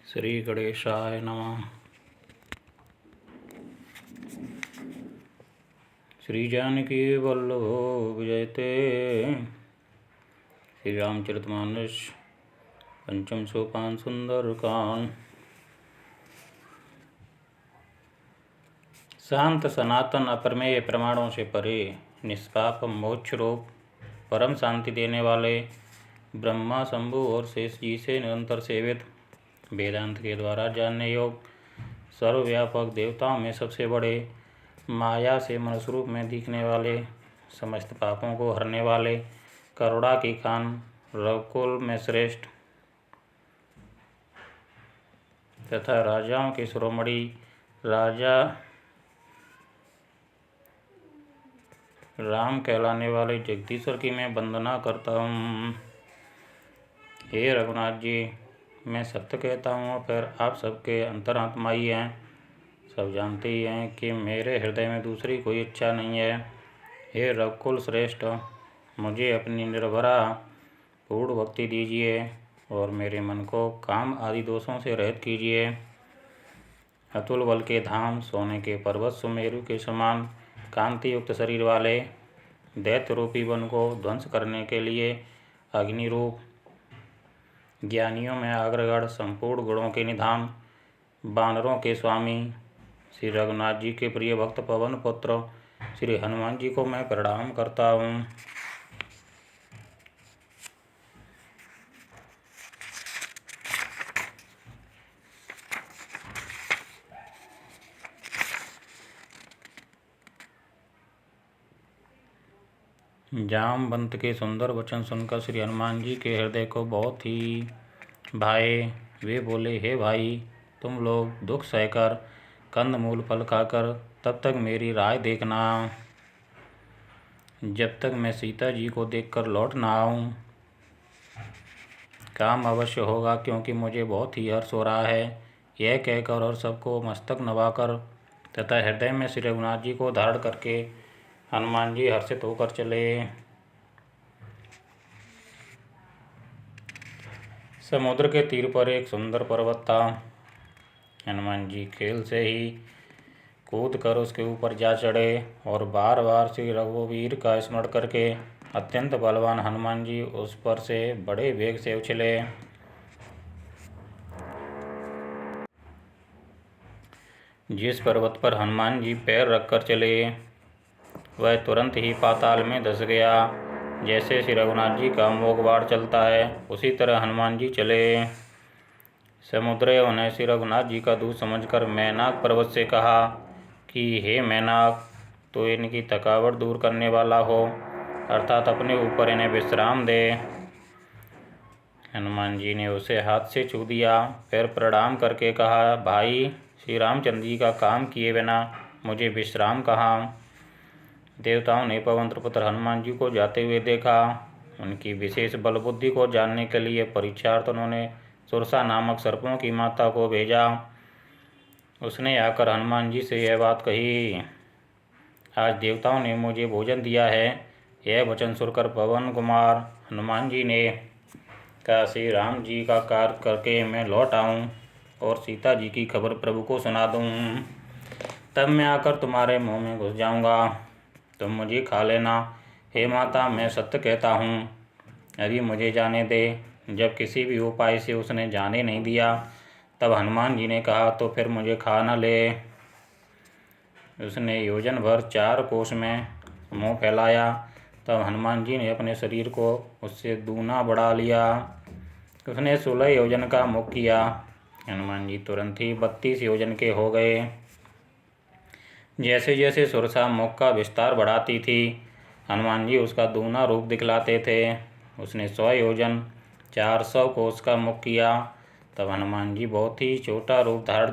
श्री गणेशाय नमः। श्री जानकी वल्लभो विजयते। श्री रामचरितमानस पंचम सोपान सुंदरकांड। शांत सनातन अप्रमेय प्रमाणों से परे निष्पाप मोक्ष रूप परम शांति देने वाले ब्रह्मा शंभु और शेष जी से निरंतर सेवित वेदांत के द्वारा जानने योग्य सर्वव्यापक देवताओं में सबसे बड़े माया से मनुष्य रूप में दिखने वाले समस्त पापों को हरने वाले करुणा की खान रघुकुल में श्रेष्ठ तथा राजाओं के शिरोमणि राजा राम कहलाने वाले जगदीश्वर की मैं वंदना करता हूँ। हे रघुनाथ जी, मैं सत्य कहता हूँ, फिर आप सबके अंतरात्मा ही हैं। सब जानते ही हैं कि मेरे हृदय में दूसरी कोई इच्छा नहीं है। हे रघुकुल श्रेष्ठ, मुझे अपनी निर्भरा पूर्ण भक्ति दीजिए और मेरे मन को काम आदि दोषों से रहित कीजिए। अतुल बल के धाम, सोने के पर्वत सुमेरु के समान कांति युक्त शरीर वाले दैत्य रूपी वन को ध्वंस करने के लिए अग्नि रूप, ज्ञानियों में अग्रगण, संपूर्ण गुणों के निधान, बानरों के स्वामी श्री रघुनाथ जी के प्रिय भक्त पवन पुत्र श्री हनुमान जी को मैं प्रणाम करता हूँ। जामवंत के सुंदर वचन सुनकर श्री हनुमान जी के हृदय को बहुत ही भाए। वे बोले, हे भाई, तुम लोग दुख सहकर कंद मूल फल खाकर तब तक मेरी राह देखना, जब तक मैं सीता जी को देखकर लौट ना आऊँ। काम अवश्य होगा, क्योंकि मुझे बहुत ही हर्ष हो रहा है। यह कहकर और सबको मस्तक नवाकर तथा हृदय में श्री रघुनाथ जी को धारण करके हनुमान जी हर्षित होकर चले। समुद्र के तीर पर एक सुंदर पर्वत था। हनुमान जी खेल से ही कूद कर उसके ऊपर जा चढ़े और बार बार श्री रघुवीर का स्मरण करके अत्यंत बलवान हनुमान जी उस पर से बड़े वेग से उछले। जिस पर्वत पर हनुमान जी पैर रखकर चले वह तुरंत ही पाताल में धंस गया। जैसे श्री रघुनाथ जी का मोघ बाढ़ चलता है, उसी तरह हनुमान जी चले। समुद्र उन्हें श्री रघुनाथ जी का दूत समझकर मैनाक पर्वत से कहा कि हे मैनाक, तो इनकी थकावट दूर करने वाला हो, अर्थात अपने ऊपर इन्हें विश्राम दे। हनुमान जी ने उसे हाथ से छू दिया, फिर प्रणाम करके कहा, भाई, श्री रामचंद्र जी का काम किए बिना मुझे विश्राम कहाँ। देवताओं ने पवनपुत्र पुत्र हनुमान जी को जाते हुए देखा। उनकी विशेष बल बुद्धि को जानने के लिए परीक्षार्थ उन्होंने सुरसा नामक सर्पों की माता को भेजा। उसने आकर हनुमान जी से यह बात कही, आज देवताओं ने मुझे भोजन दिया है। यह वचन सुनकर पवन कुमार हनुमान जी ने कहा, श्री राम जी का कार्य करके मैं लौट आऊँ और सीता जी की खबर प्रभु को सुना दूँ, तब मैं आकर तुम्हारे मुँह में घुस जाऊँगा, तुम मुझे खा लेना। हे माता, मैं सत्य कहता हूँ, अभी मुझे जाने दे। जब किसी भी उपाय से उसने जाने नहीं दिया, तब हनुमान जी ने कहा, तो फिर मुझे खा न ले। उसने योजन भर 4 कोस में मुँह फैलाया, तब हनुमान जी ने अपने शरीर को उससे दूना बढ़ा लिया। उसने 16 योजन का मुख किया। हनुमान जी तुरंत ही 32 योजन के हो गए। जैसे जैसे सुरसा मुख का विस्तार बढ़ाती थी, हनुमान जी उसका दूना रूप दिखलाते थे। उसने 100 योजन 400 कोस का मुख किया, तब हनुमान जी बहुत ही छोटा रूप धारण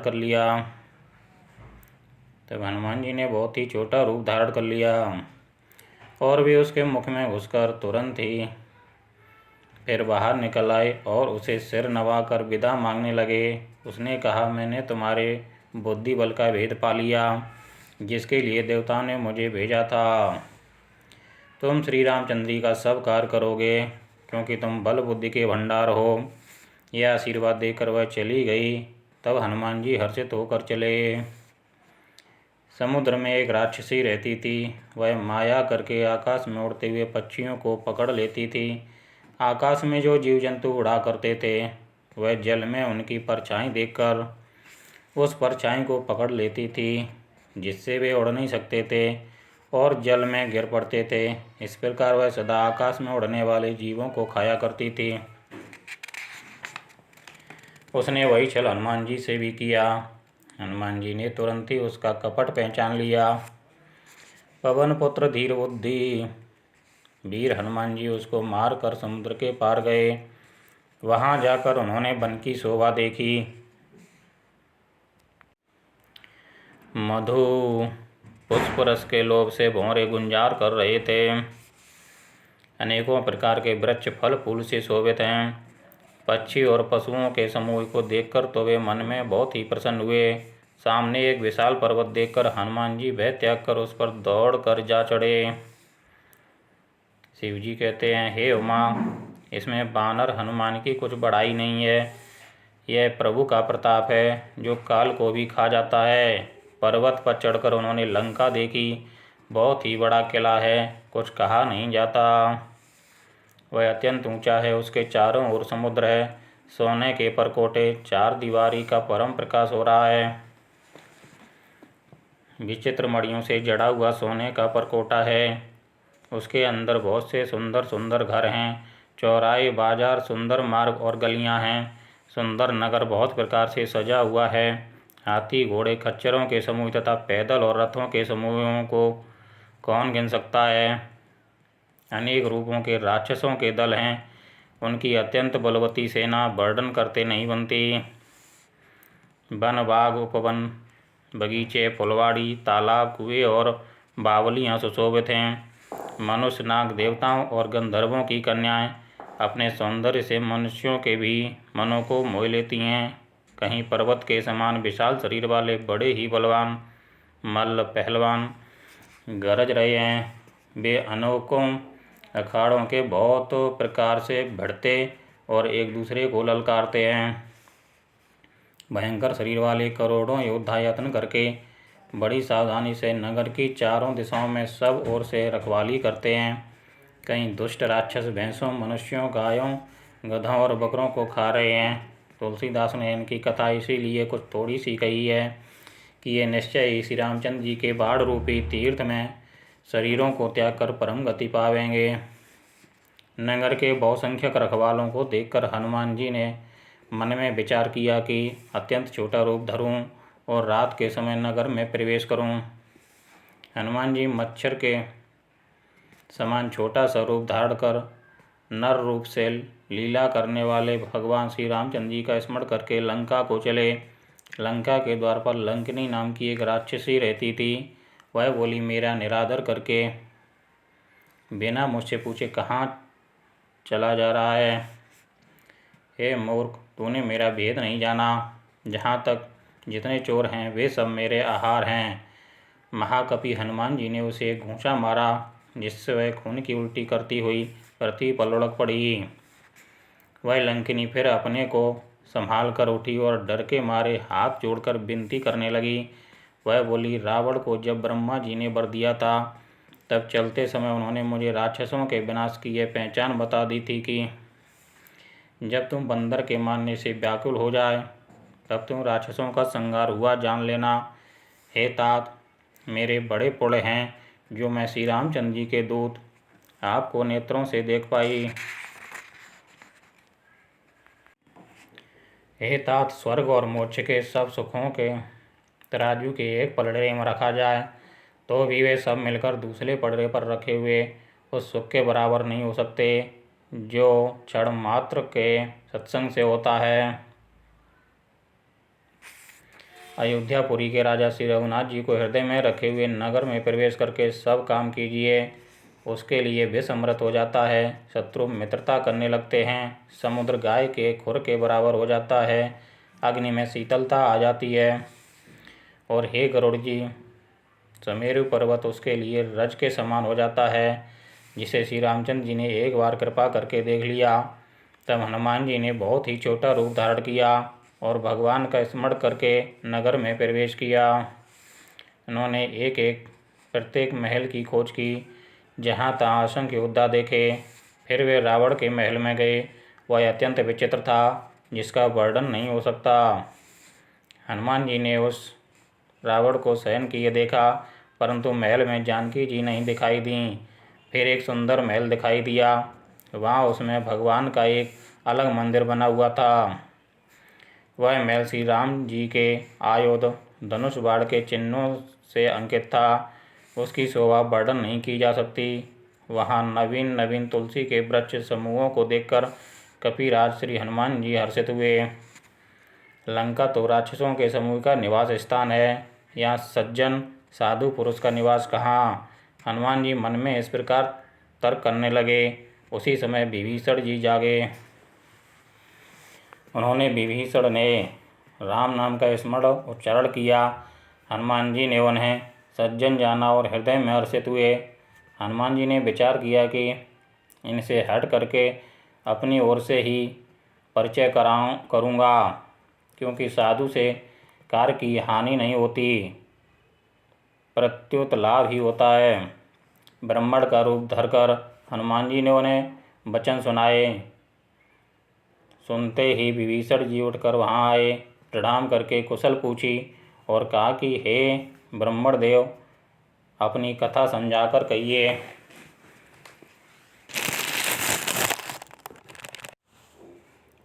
कर लिया। और वे उसके मुख में घुसकर तुरंत ही फिर बाहर निकल आए और उसे सिर नवाकर विदा मांगने लगे। उसने कहा, मैंने तुम्हारे बुद्धि बल का भेद पा लिया, जिसके लिए देवताओं ने मुझे भेजा था। तुम श्री रामचंद्र जी का सब कार्य करोगे, क्योंकि तुम बल बुद्धि के भंडार हो। यह आशीर्वाद देकर वह चली गई। तब हनुमान जी हर्षित होकर चले। समुद्र में एक राक्षसी रहती थी। वह माया करके आकाश में उड़ते हुए पक्षियों को पकड़ लेती थी। आकाश में जो जीव जंतु उड़ा करते थे वह जल में उनकी परछाई देखकर उस परछाई को पकड़ लेती थी, जिससे वे उड़ नहीं सकते थे और जल में गिर पड़ते थे। इस प्रकार वह सदा आकाश में उड़ने वाले जीवों को खाया करती थी। उसने वही छल हनुमान जी से भी किया। हनुमान जी ने तुरंत ही उसका कपट पहचान लिया। पवन पुत्र धीर बुद्धि, वीर हनुमान जी उसको मार कर समुद्र के पार गए। वहां जाकर उन्होंने वन की शोभा देखी। मधु पुष्प रस के लोभ से भौरे गुंजार कर रहे थे। अनेकों प्रकार के वृक्ष फल फूल से शोभित हैं। पक्षी और पशुओं के समूह को देखकर तो वे मन में बहुत ही प्रसन्न हुए। सामने एक विशाल पर्वत देखकर हनुमान जी भय त्याग कर उस पर दौड़ कर जा चढ़े। शिव जी कहते हैं, हे उमा, इसमें वानर हनुमान की कुछ बड़ाई नहीं है। यह प्रभु का प्रताप है जो काल को भी खा जाता है। पर्वत पर चढ़कर उन्होंने लंका देखी। बहुत ही बड़ा किला है, कुछ कहा नहीं जाता। वह अत्यंत ऊंचा है, उसके चारों ओर समुद्र है। सोने के परकोटे, चार दीवारी का परम प्रकाश हो रहा है। विचित्र मणियों से जड़ा हुआ सोने का परकोटा है। उसके अंदर बहुत से सुंदर सुंदर घर हैं। चौराहे, बाजार, सुंदर मार्ग और गलियां हैं। सुंदर नगर बहुत प्रकार से सजा हुआ है। हाथी, घोड़े, खच्चरों के समूह तथा पैदल और रथों के समूहों को कौन गिन सकता है। अनेक रूपों के राक्षसों के दल हैं। उनकी अत्यंत बलवती सेना वर्णन करते नहीं बनती। वन, बाग, उपवन, बगीचे, फुलवाड़ी, तालाब, कुएं और बावलियाँ सुशोभित हैं। मनुष्य, नाग, देवताओं और गंधर्वों की कन्याएं अपने सौंदर्य से मनुष्यों के भी मनों को मोह लेती हैं। कहीं पर्वत के समान विशाल शरीर वाले बड़े ही बलवान मल्ल पहलवान गरज रहे हैं। वे अनेकों अखाड़ों के बहुत प्रकार से भिड़ते और एक दूसरे को ललकारते हैं। भयंकर शरीर वाले करोड़ों योद्धा यत्न करके बड़ी सावधानी से नगर की चारों दिशाओं में सब ओर से रखवाली करते हैं। कहीं दुष्ट राक्षस भैंसों, मनुष्यों, गायों, गधों और बकरों को खा रहे हैं। तुलसीदास ने इनकी कथा इसीलिए कुछ थोड़ी सी कही है कि ये निश्चय ही श्री रामचंद्र जी के बाढ़ रूपी तीर्थ में शरीरों को त्याग कर परम गति पावेंगे। नगर के बहुसंख्यक रखवालों को देखकर हनुमान जी ने मन में विचार किया कि अत्यंत छोटा रूप धरूं और रात के समय नगर में प्रवेश करूं। हनुमान जी मच्छर के समान छोटा सा रूप धारण कर नर रूप से लीला करने वाले भगवान श्री रामचंद्र जी का स्मरण करके लंका को चले। लंका के द्वार पर लंकिनी नाम की एक राक्षसी रहती थी। वह बोली, मेरा निरादर करके बिना मुझसे पूछे कहाँ चला जा रहा है। हे मूर्ख, तूने मेरा भेद नहीं जाना। जहाँ तक जितने चोर हैं वे सब मेरे आहार हैं। महाकपि हनुमान जी ने उसे एक घूंसा मारा, जिससे वह खून की उल्टी करती हुई पृथ्वी पर लुढ़क पड़ी। वह लंकिनी फिर अपने को संभाल कर उठी और डर के मारे हाथ जोड़कर विनती करने लगी। वह बोली, रावण को जब ब्रह्मा जी ने वर दिया था तब चलते समय उन्होंने मुझे राक्षसों के विनाश की यह पहचान बता दी थी कि जब तुम बंदर के मारने से व्याकुल हो जाए तब तुम राक्षसों का संहार हुआ जान लेना। हे तात, मेरे बड़े पुण्य हैं जो मैं श्री रामचंद्र जी के दूत आपको नेत्रों से देख पाई। हे तात, स्वर्ग और मोक्ष के सब सुखों के तराजू के एक पलड़े में रखा जाए तो भी वे सब मिलकर दूसरे पलड़े पर रखे हुए उस सुख के बराबर नहीं हो सकते जो क्षण मात्र के सत्संग से होता है। अयोध्यापुरी के राजा श्री रघुनाथ जी को हृदय में रखे हुए नगर में प्रवेश करके सब काम कीजिए, उसके लिए विष अमृत हो जाता है। शत्रु मित्रता करने लगते हैं। समुद्र गाय के खुर के बराबर हो जाता है। अग्नि में शीतलता आ जाती है। और हे गरुड़ जी, सुमेरु पर्वत उसके लिए रज के समान हो जाता है। जिसे श्री रामचंद्र जी ने एक बार कृपा करके देख लिया तब हनुमान जी ने बहुत ही छोटा रूप धारण किया और भगवान का स्मरण करके नगर में प्रवेश किया। उन्होंने एक एक प्रत्येक महल की खोज की, जहाँ तहाँ असंख्य योद्धा देखे। फिर वे रावण के महल में गए। वह अत्यंत विचित्र था, जिसका वर्णन नहीं हो सकता। हनुमान जी ने उस रावण को शयन किए देखा, परंतु महल में जानकी जी नहीं दिखाई दी। फिर एक सुंदर महल दिखाई दिया। वहाँ उसमें भगवान का एक अलग मंदिर बना हुआ था। वह महल श्री राम जी के आयुध, धनुष, बाण के चिन्हों से अंकित था। उसकी शोभा वर्णन नहीं की जा सकती। वहाँ नवीन नवीन तुलसी के वृक्ष समूहों को देखकर कपिराज श्री हनुमान जी हर्षित हुए। लंका तो राक्षसों के समूह का निवास स्थान है, यहाँ सज्जन साधु पुरुष का निवास कहाँ। हनुमान जी मन में इस प्रकार तर्क करने लगे। उसी समय विभीषण जी जागे। उन्होंने विभीषण ने राम नाम का स्मरण उच्चारण किया। हनुमान जी ने उन्हें सज्जन जाना और हृदय में हर्षित हुए। हनुमान जी ने विचार किया कि इनसे हट करके अपनी ओर से ही परिचय करूँगा, क्योंकि साधु से कार्य की हानि नहीं होती, प्रत्युत लाभ ही होता है। ब्राह्मण का रूप धरकर हनुमान जी ने उन्हें वचन सुनाए। सुनते ही विभीषण जी उठकर वहाँ आए, प्रणाम करके कुशल पूछी और कहा कि हे ब्राह्मण देव, अपनी कथा समझाकर कहिए।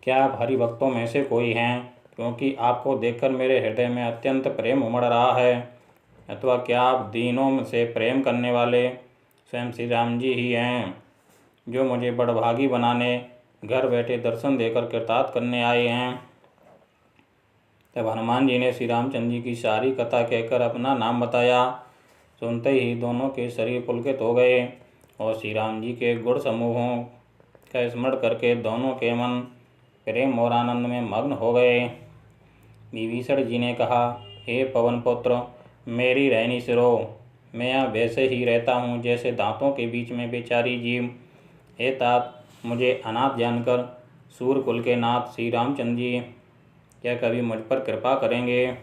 क्या आप हरि भक्तों में से कोई हैं? क्योंकि आपको देखकर मेरे हृदय में अत्यंत प्रेम उमड़ रहा है। अथवा क्या आप दीनों से प्रेम करने वाले स्वयं श्री राम जी ही हैं, जो मुझे बड़भागी बनाने घर बैठे दर्शन देकर कृतार्थ करने आए हैं। तब हनुमान जी ने श्री रामचंद्र जी की सारी कथा कहकर अपना नाम बताया। सुनते ही दोनों के शरीर पुलकित हो गए और श्री राम जी के गुण समूहों का स्मरण करके दोनों के मन प्रेम और आनंद में मग्न हो गए। विभीषण जी ने कहा, हे पवन पुत्र, मेरी रहनी सिरो, मैं यहाँ वैसे ही रहता हूँ जैसे दांतों के बीच में बेचारी जीव। हे तात, मुझे अनाथ जानकर सूर्यकुल के नाथ श्री रामचंद्र जी क्या कभी मुझ पर कृपा करेंगे?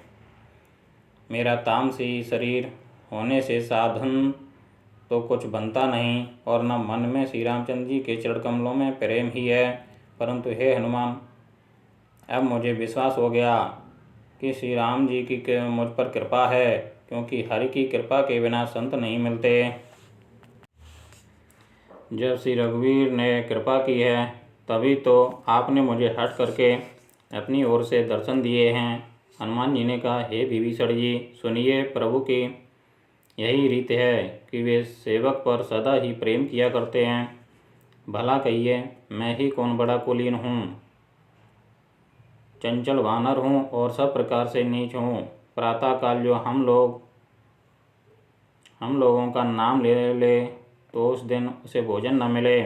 मेरा तामसी शरीर होने से साधन तो कुछ बनता नहीं और न मन में श्री रामचंद्र जी के चरण कमलों में प्रेम ही है। परंतु हे हनुमान, अब मुझे विश्वास हो गया कि श्री राम जी की मुझ पर कृपा है, क्योंकि हरि की कृपा के बिना संत नहीं मिलते। जब श्री रघुवीर ने कृपा की है, तभी तो आपने मुझे हट करके अपनी ओर से दर्शन दिए हैं। हनुमान जी ने कहा, हे विभीषण जी, सुनिए, प्रभु की यही रीत है कि वे सेवक पर सदा ही प्रेम किया करते हैं। भला कहिए, मैं ही कौन बड़ा कुलीन हूँ, चंचल वानर हूँ और सब प्रकार से नीच हूँ। प्रातःकाल जो हम लोगों का नाम ले ले तो उस दिन उसे भोजन न मिले।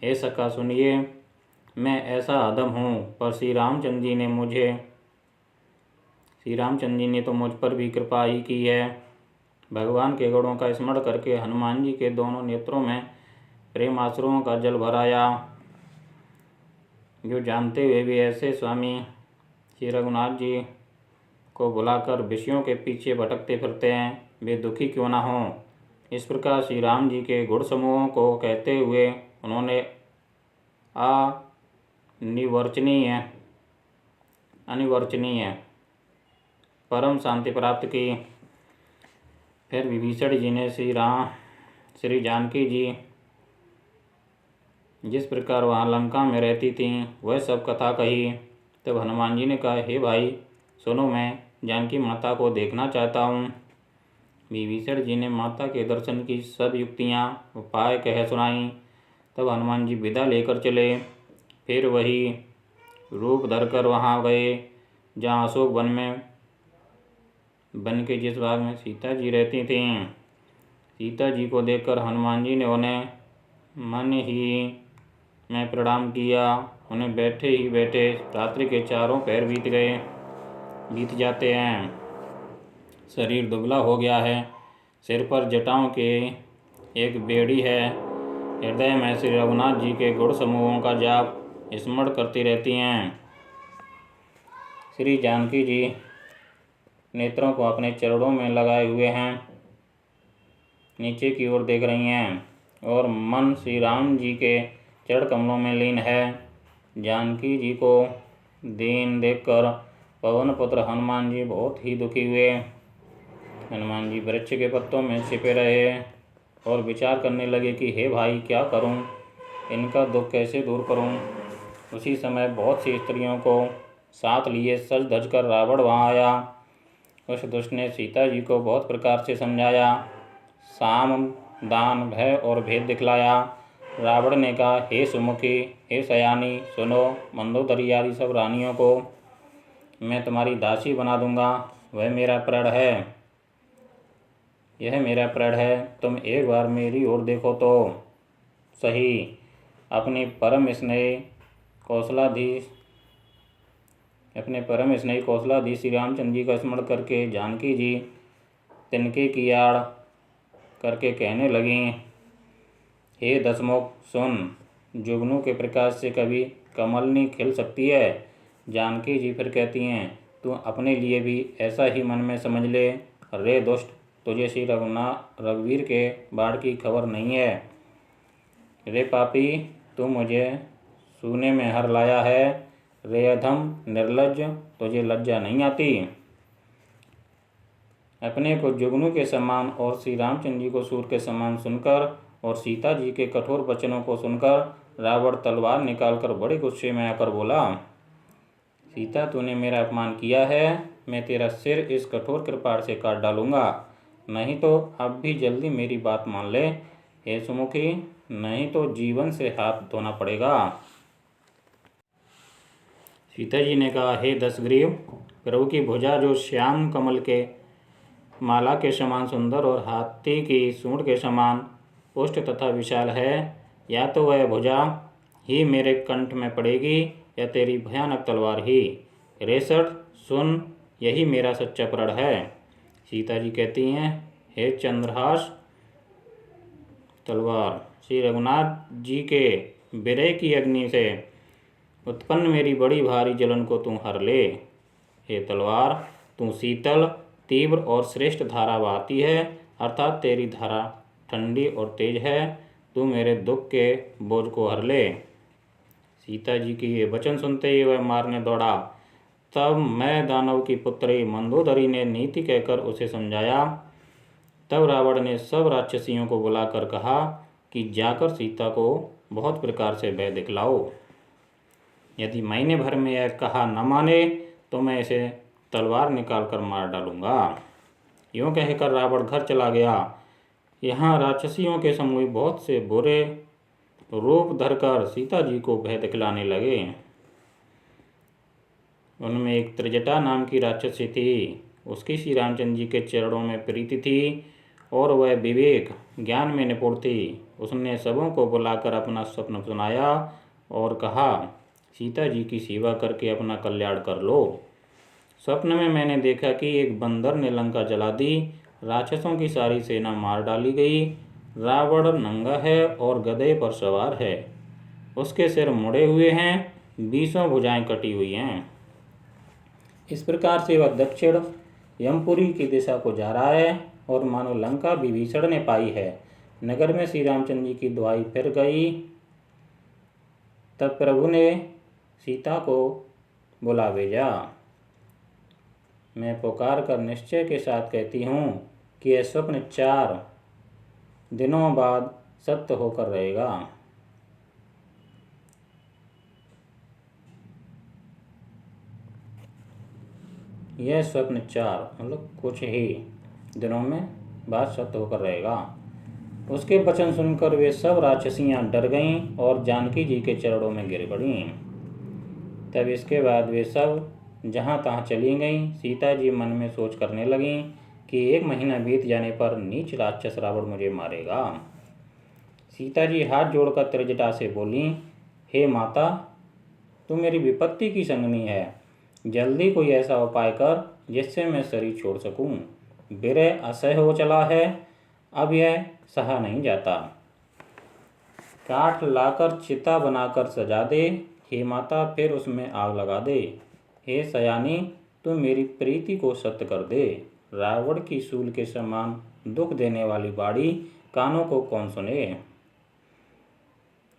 हे सखा सुनिए, मैं ऐसा अधम हूँ, पर श्री रामचंद्र जी ने तो मुझ पर भी कृपा ही की है। भगवान के गुणों का स्मरण करके हनुमान जी के दोनों नेत्रों में प्रेम आंसुओं का जल भर आया। जो जानते हुए भी ऐसे स्वामी श्री रघुनाथ जी को बुलाकर विषयों के पीछे भटकते फिरते हैं, वे दुखी क्यों ना हों। इस प्रकार श्री राम जी के गुण समूहों को कहते हुए उन्होंने अनिवर्चनीय परम शांति प्राप्त की। फिर विभीषण जी ने श्री जानकी जी जिस प्रकार वहाँ लंका में रहती थीं वह सब कथा कही। तब हनुमान जी ने कहा, हे भाई सुनो, मैं जानकी माता को देखना चाहता हूँ। विभीषण जी ने माता के दर्शन की सब युक्तियाँ उपाय कह सुनाई। तब हनुमान जी विदा लेकर चले। फिर वही रूप धरकर वहाँ गए जहाँ अशोक वन के जिस भाग में सीता जी रहती थीं। सीता जी को देखकर हनुमान जी ने उन्हें मन ही में प्रणाम किया। उन्हें बैठे ही बैठे रात्रि के चारों पहर बीत जाते हैं। शरीर दुबला हो गया है, सिर पर जटाओं के एक बेड़ी है। हृदय में श्री रघुनाथ जी के गुण समूहों का जाप स्मरण करती रहती हैं। श्री जानकी जी नेत्रों को अपने चरणों में लगाए हुए हैं, नीचे की ओर देख रही हैं और मन श्री राम जी के चरण कमलों में लीन है। जानकी जी को दीन देखकर पवन पुत्र हनुमान जी बहुत ही दुखी हुए। हनुमान जी वृक्ष के पत्तों में छिपे रहे और विचार करने लगे कि हे भाई, क्या करूं, इनका दुख कैसे दूर करूं। उसी समय बहुत सी स्त्रियों को साथ लिए सज धज कर रावण वहाँ आया। उस दुष्ट ने सीता जी को बहुत प्रकार से समझाया, साम दान भय और भेद दिखलाया। रावण ने कहा, हे सुमुखी, हे सयानी, सुनो, मंदोदरी आदि सब रानियों को मैं तुम्हारी दासी बना दूंगा। वह मेरा प्रण है, यह मेरा प्रण है। तुम एक बार मेरी ओर देखो तो सही। अपने परम स्नेही कौशलाधीश श्री रामचंद्र जी का स्मरण करके जानकी जी तिनके की आड़ करके कहने लगी, हे दशमुख सुन, जुगनू के प्रकाश से कभी कमलनी खिल सकती है। जानकी जी फिर कहती हैं, तू अपने लिए भी ऐसा ही मन में समझ ले। रे दुष्ट, तुझे श्री रघुवीर के बाढ़ की खबर नहीं है। रे पापी, तू मुझे सूने में हर लाया है। रे अधम निर्लज्ज, तुझे लज्जा नहीं आती। अपने को जुगनू के समान और श्री रामचंद्र जी को सूर के समान सुनकर और सीता जी के कठोर वचनों को सुनकर रावण तलवार निकालकर बड़े गुस्से में आकर बोला, सीता, तूने मेरा अपमान किया है, मैं तेरा सिर इस कठोर कृपाण से काट डालूंगा। नहीं तो अब भी जल्दी मेरी बात मान ले हे सुमुखी, नहीं तो जीवन से हाथ धोना पड़ेगा। सीता जी ने कहा, हे दशग्रीव, प्रभु की भुजा जो श्याम कमल के माला के समान सुंदर और हाथी की सूंड के समान पुष्ट तथा विशाल है, या तो वह भुजा ही मेरे कंठ में पड़ेगी या तेरी भयानक तलवार ही। रेसठ, सुन, यही मेरा सच्चा प्रण है। सीता जी कहती हैं, हे चंद्रहास तलवार, श्री रघुनाथ जी के विरह की अग्नि से उत्पन्न मेरी बड़ी भारी जलन को तू हर ले। हे तलवार, तू शीतल, तीव्र और श्रेष्ठ धारा बहाती है, अर्थात तेरी धारा ठंडी और तेज है। तू मेरे दुख के बोझ को हर ले। सीता जी की ये वचन सुनते ही वह मारने दौड़ा। तब मैं दानव की पुत्री मंदोदरी ने नीति कहकर उसे समझाया। तब रावण ने सब राक्षसियों को बुलाकर कहा कि जाकर सीता को बहुत प्रकार से भय दिखलाओ। यदि महीने भर में यह कहा न माने तो मैं इसे तलवार निकालकर मार डालूंगा। यूँ कहकर रावण घर चला गया। यहाँ राक्षसियों के समूह बहुत से बुरे रूप धरकर सीता जी को भय दिखलाने लगे। उनमें एक त्रिजटा नाम की राक्षसी थी। उसकी श्री रामचंद्र जी के चरणों में प्रीति थी और वह विवेक ज्ञान में निपुण थी। उसने सबों को बुलाकर अपना स्वप्न सुनाया और कहा, सीता जी की सेवा करके अपना कल्याण कर लो। स्वप्न में मैंने देखा कि एक बंदर ने लंका जला दी, राक्षसों की सारी सेना मार डाली गई। रावण नंगा है और गधे पर सवार है, उसके सिर मुड़े हुए हैं, 20 भुजाएं कटी हुई हैं। इस प्रकार से वह दक्षिण यमपुरी की दिशा को जा रहा है और मानो लंका विभीषण ने पाई है। नगर में श्री रामचंद्र जी की दुहाई फिर गई। तब प्रभु ने सीता को बुला भेजा। मैं पुकार कर निश्चय के साथ कहती हूँ कि यह स्वप्न 4 दिनों बाद सत्य होकर रहेगा। यह स्वप्न 4 मतलब कुछ ही दिनों में बाद सत्य होकर रहेगा। उसके वचन सुनकर वे सब राक्षसियाँ डर गईं और जानकी जी के चरणों में गिर पड़ीं। तब इसके बाद वे सब जहाँ तहाँ चली गईं। सीता जी मन में सोच करने लगीं कि 1 महीना बीत जाने पर नीच राक्षस रावण मुझे मारेगा। सीता जी हाथ जोड़कर त्रिजटा से बोलीं, हे माता, तू मेरी विपत्ति की संगनी है, जल्दी कोई ऐसा उपाय कर जिससे मैं शरीर छोड़ सकूं। विरह असह्य हो चला है, अब यह सहा नहीं जाता। काठ लाकर चिता बनाकर सजा दे, हे माता फिर उसमें आग लगा दे। हे सयानी तू मेरी प्रीति को सत्य कर दे। रावण की सूल के समान दुख देने वाली बाड़ी कानों को कौन सुने।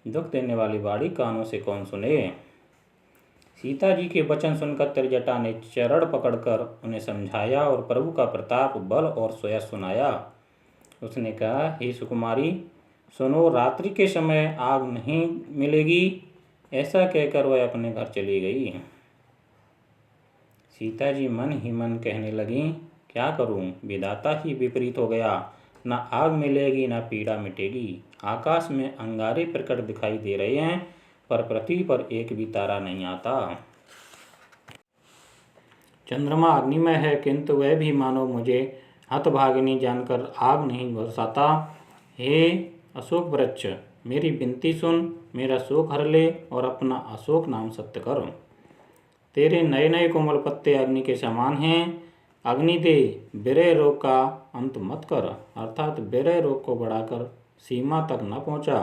दुख देने वाली बाड़ी कानों से कौन सुने। सीता जी के वचन सुनकर त्रिजटा ने चरण पकड़कर उन्हें समझाया और प्रभु का प्रताप बल और स्वयं सुनाया। उसने कहा, हे सुकुमारी सुनो, रात्रि के समय आग नहीं मिलेगी। ऐसा कहकर वह अपने घर चली गई। सीता जी मन ही मन कहने लगीं, क्या करूं, विधाता ही विपरीत हो गया। न आग मिलेगी न पीड़ा मिटेगी। आकाश में अंगारे प्रकट दिखाई दे रहे हैं पर पृथ्वी पर एक भी तारा नहीं आता। चंद्रमा अग्निमय है किंतु वह भी मानो मुझे हतभागिनी जानकर आग नहीं बरसाता। हे अशोक वृक्ष मेरी विनती सुन, मेरा शोक हर ले और अपना अशोक नाम सत्य कर। तेरे नए नए कोमल पत्ते अग्नि के समान हैं। अग्नि दे, विरह रोग का अंत मत कर। अर्थात विरह रोग को बढ़ाकर सीमा तक न पहुंचा।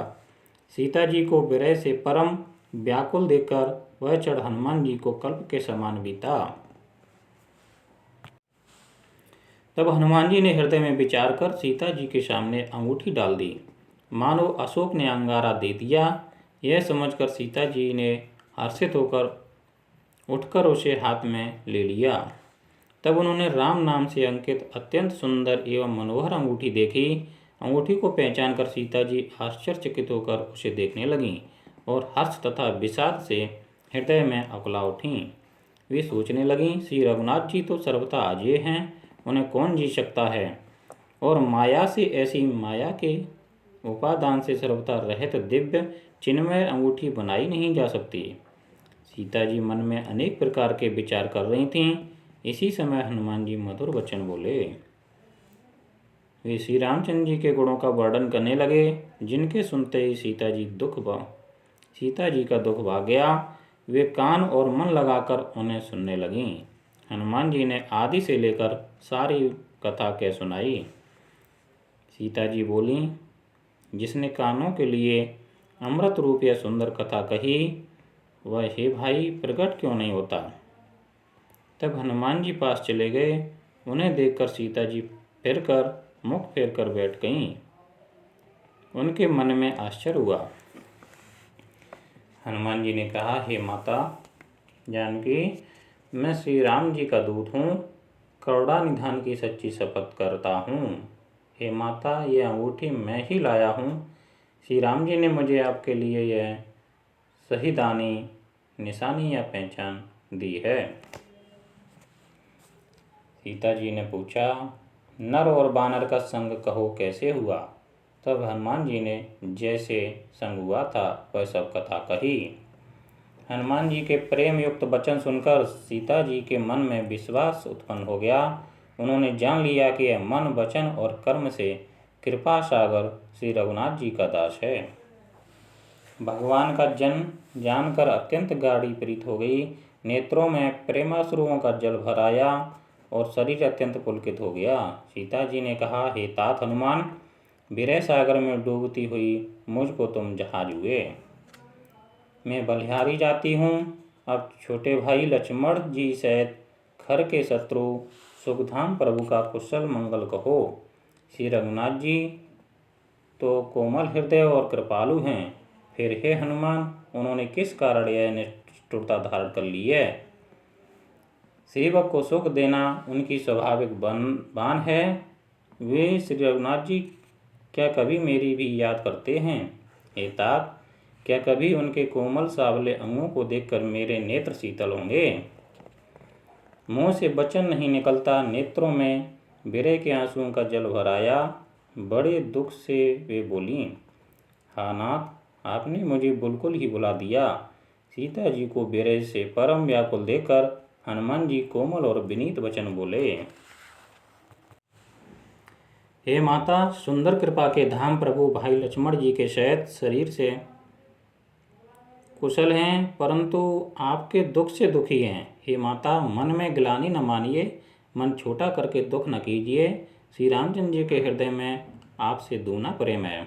सीता जी को विरह से परम व्याकुल देखकर वह क्षण हनुमान जी को कल्प के समान बीता। तब हनुमान जी ने हृदय में विचार कर सीता जी के सामने अंगूठी डाल दी। मानो अशोक ने अंगारा दे दिया। यह समझकर सीता जी ने हर्षित होकर उठकर उसे हाथ में ले लिया। तब उन्होंने राम नाम से अंकित अत्यंत सुंदर एवं मनोहर अंगूठी देखी। अंगूठी को पहचान कर सीता जी आश्चर्यचकित होकर उसे देखने लगीं और हर्ष तथा विषाद से हृदय में अकुला उठीं। वे सोचने लगीं, श्री रघुनाथ जी तो सर्वथा अजेय हैं, उन्हें कौन जीत सकता है। और माया से, ऐसी माया के उपादान से सर्वथा रहित दिव्य चिन्मय अंगूठी बनाई नहीं जा सकती। सीता जी मन में अनेक प्रकार के विचार कर रही थीं। इसी समय हनुमान जी मधुर वचन बोले। वे श्री रामचंद्र जी के गुणों का वर्णन करने लगे, जिनके सुनते ही सीता जी का दुख भाग गया। वे कान और मन लगाकर उन्हें सुनने लगीं। हनुमान जी ने आदि से लेकर सारी कथा कह सुनाई। सीता जी बोलीं, जिसने कानों के लिए अमृत रूप या सुंदर कथा कही, वह हे भाई प्रकट क्यों नहीं होता। तब हनुमान जी पास चले गए। उन्हें देखकर सीता जी फिरकर मुख फेर कर बैठ गईं। उनके मन में आश्चर्य हुआ। हनुमान जी ने कहा, हे माता जानकी, मैं श्री राम जी का दूत हूँ, करुणा निधान की सच्ची शपथ करता हूँ। हे माता, यह अंगूठी मैं ही लाया हूँ। श्री राम जी ने मुझे आपके लिए यह शहीदानी निशानी या पहचान दी है। सीता जी ने पूछा, नर और बानर का संग कहो कैसे हुआ। तब हनुमान जी ने जैसे संग हुआ था वह सब कथा कही। हनुमान जी के प्रेम युक्त वचन सुनकर सीता जी के मन में विश्वास उत्पन्न हो गया। उन्होंने जान लिया कि यह मन, वचन और कर्म से कृपा सागर श्री रघुनाथ जी का दास है। भगवान का जन्म जानकर अत्यंत गाढ़ी प्रीत हो गई। नेत्रों में प्रेमाश्रुओं का जल भर आया और शरीर अत्यंत पुलकित हो गया। सीता जी ने कहा, हे तात हनुमान, विरह सागर में डूबती हुई मुझको तुम जहाज हुए। मैं बलिहारी जाती हूँ। अब छोटे भाई लक्ष्मण जी सहित खर के शत्रु सुखधाम प्रभु का कुशल मंगल कहो। श्री रघुनाथ जी तो कोमल हृदय और कृपालु हैं, फिर हे हनुमान, उन्होंने किस कारण यह निष्ठुरता धारण कर ली है। सेवक को सुख देना उनकी स्वाभाविक बान है। वे श्री रघुनाथ जी क्या कभी मेरी भी याद करते हैं। हे तात, क्या कभी उनके कोमल सावले अंगों को देखकर मेरे नेत्र शीतल होंगे। मुँह से वचन नहीं निकलता, नेत्रों में विरह के आंसुओं का जल भर आया। बड़े दुख से वे बोलीं, हा नाथ, आपने मुझे बिल्कुल ही भुला दिया। सीता जी को विरह से परम व्याकुल देखकर हनुमान जी कोमल और विनीत वचन बोले। हे माता, सुंदर कृपा के धाम प्रभु भाई लक्ष्मण जी के सहित शरीर से कुशल हैं, परंतु आपके दुख से दुखी हैं। हे माता, मन में ग्लानि न मानिए, मन छोटा करके दुख न कीजिए। श्री रामचंद्र जी के हृदय में आपसे दूना प्रेम है।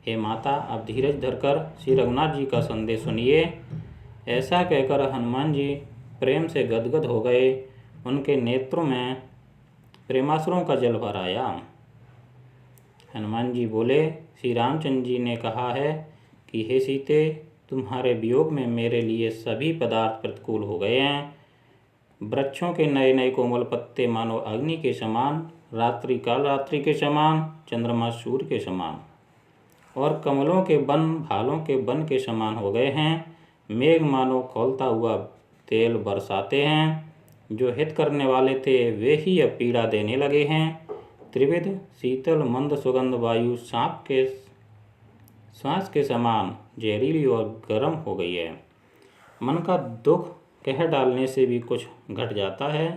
हे माता, आप धीरज धरकर श्री रघुनाथ जी का संदेश सुनिए। ऐसा कहकर हनुमान जी प्रेम से गदगद हो गए। उनके नेत्रों में प्रेमाश्रुओं का जल भर आया। हनुमान जी बोले, श्री रामचंद्र जी ने कहा है कि हे सीते, तुम्हारे वियोग में मेरे लिए सभी पदार्थ प्रतिकूल हो गए हैं। वृक्षों के नए नए कोमल पत्ते मानो अग्नि के समान, रात्रि काल रात्रि के समान, चंद्रमा सूर्य के समान, और कमलों के वन भालों के वन के समान हो गए हैं। मेघ मानो खौलता हुआ तेल बरसाते हैं। जो हित करने वाले थे वे ही अब पीड़ा देने लगे हैं। त्रिविध शीतल मंद सुगंध वायु सांप के श्वास के समान जहरीली और गर्म हो गई है। मन का दुख कह डालने से भी कुछ घट जाता है,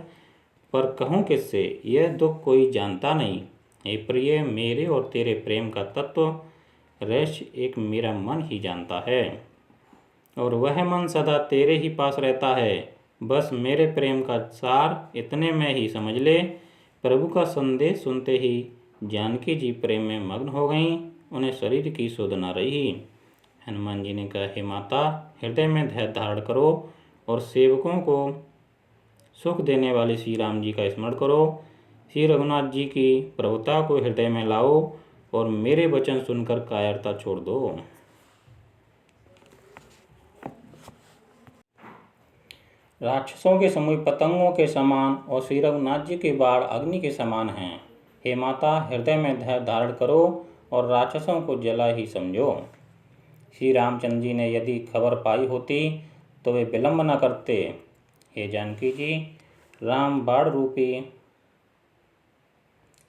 पर कहूँ किससे, यह दुख कोई जानता नहीं। हे प्रिय, मेरे और तेरे प्रेम का तत्व रहस्य एक मेरा मन ही जानता है, और वह मन सदा तेरे ही पास रहता है। बस मेरे प्रेम का सार इतने में ही समझ ले। प्रभु का संदेश सुनते ही जानकी जी प्रेम में मग्न हो गईं। उन्हें शरीर की सुध न रही। हनुमान जी ने कहा, हे माता, हृदय में धैर्य धारण करो और सेवकों को सुख देने वाले श्री राम जी का स्मरण करो। श्री रघुनाथ जी की प्रभुता को हृदय में लाओ और मेरे वचन सुनकर कायरता छोड़ दो। राक्षसों के समूह पतंगों के समान और श्री रघुनाथ जी के बाण अग्नि के समान हैं। हे माता, हृदय में धैर्य धारण करो और राक्षसों को जला ही समझो। श्री रामचंद्र जी ने यदि खबर पाई होती तो वे विलंब न करते। हे जानकी जी, राम बाण रूपी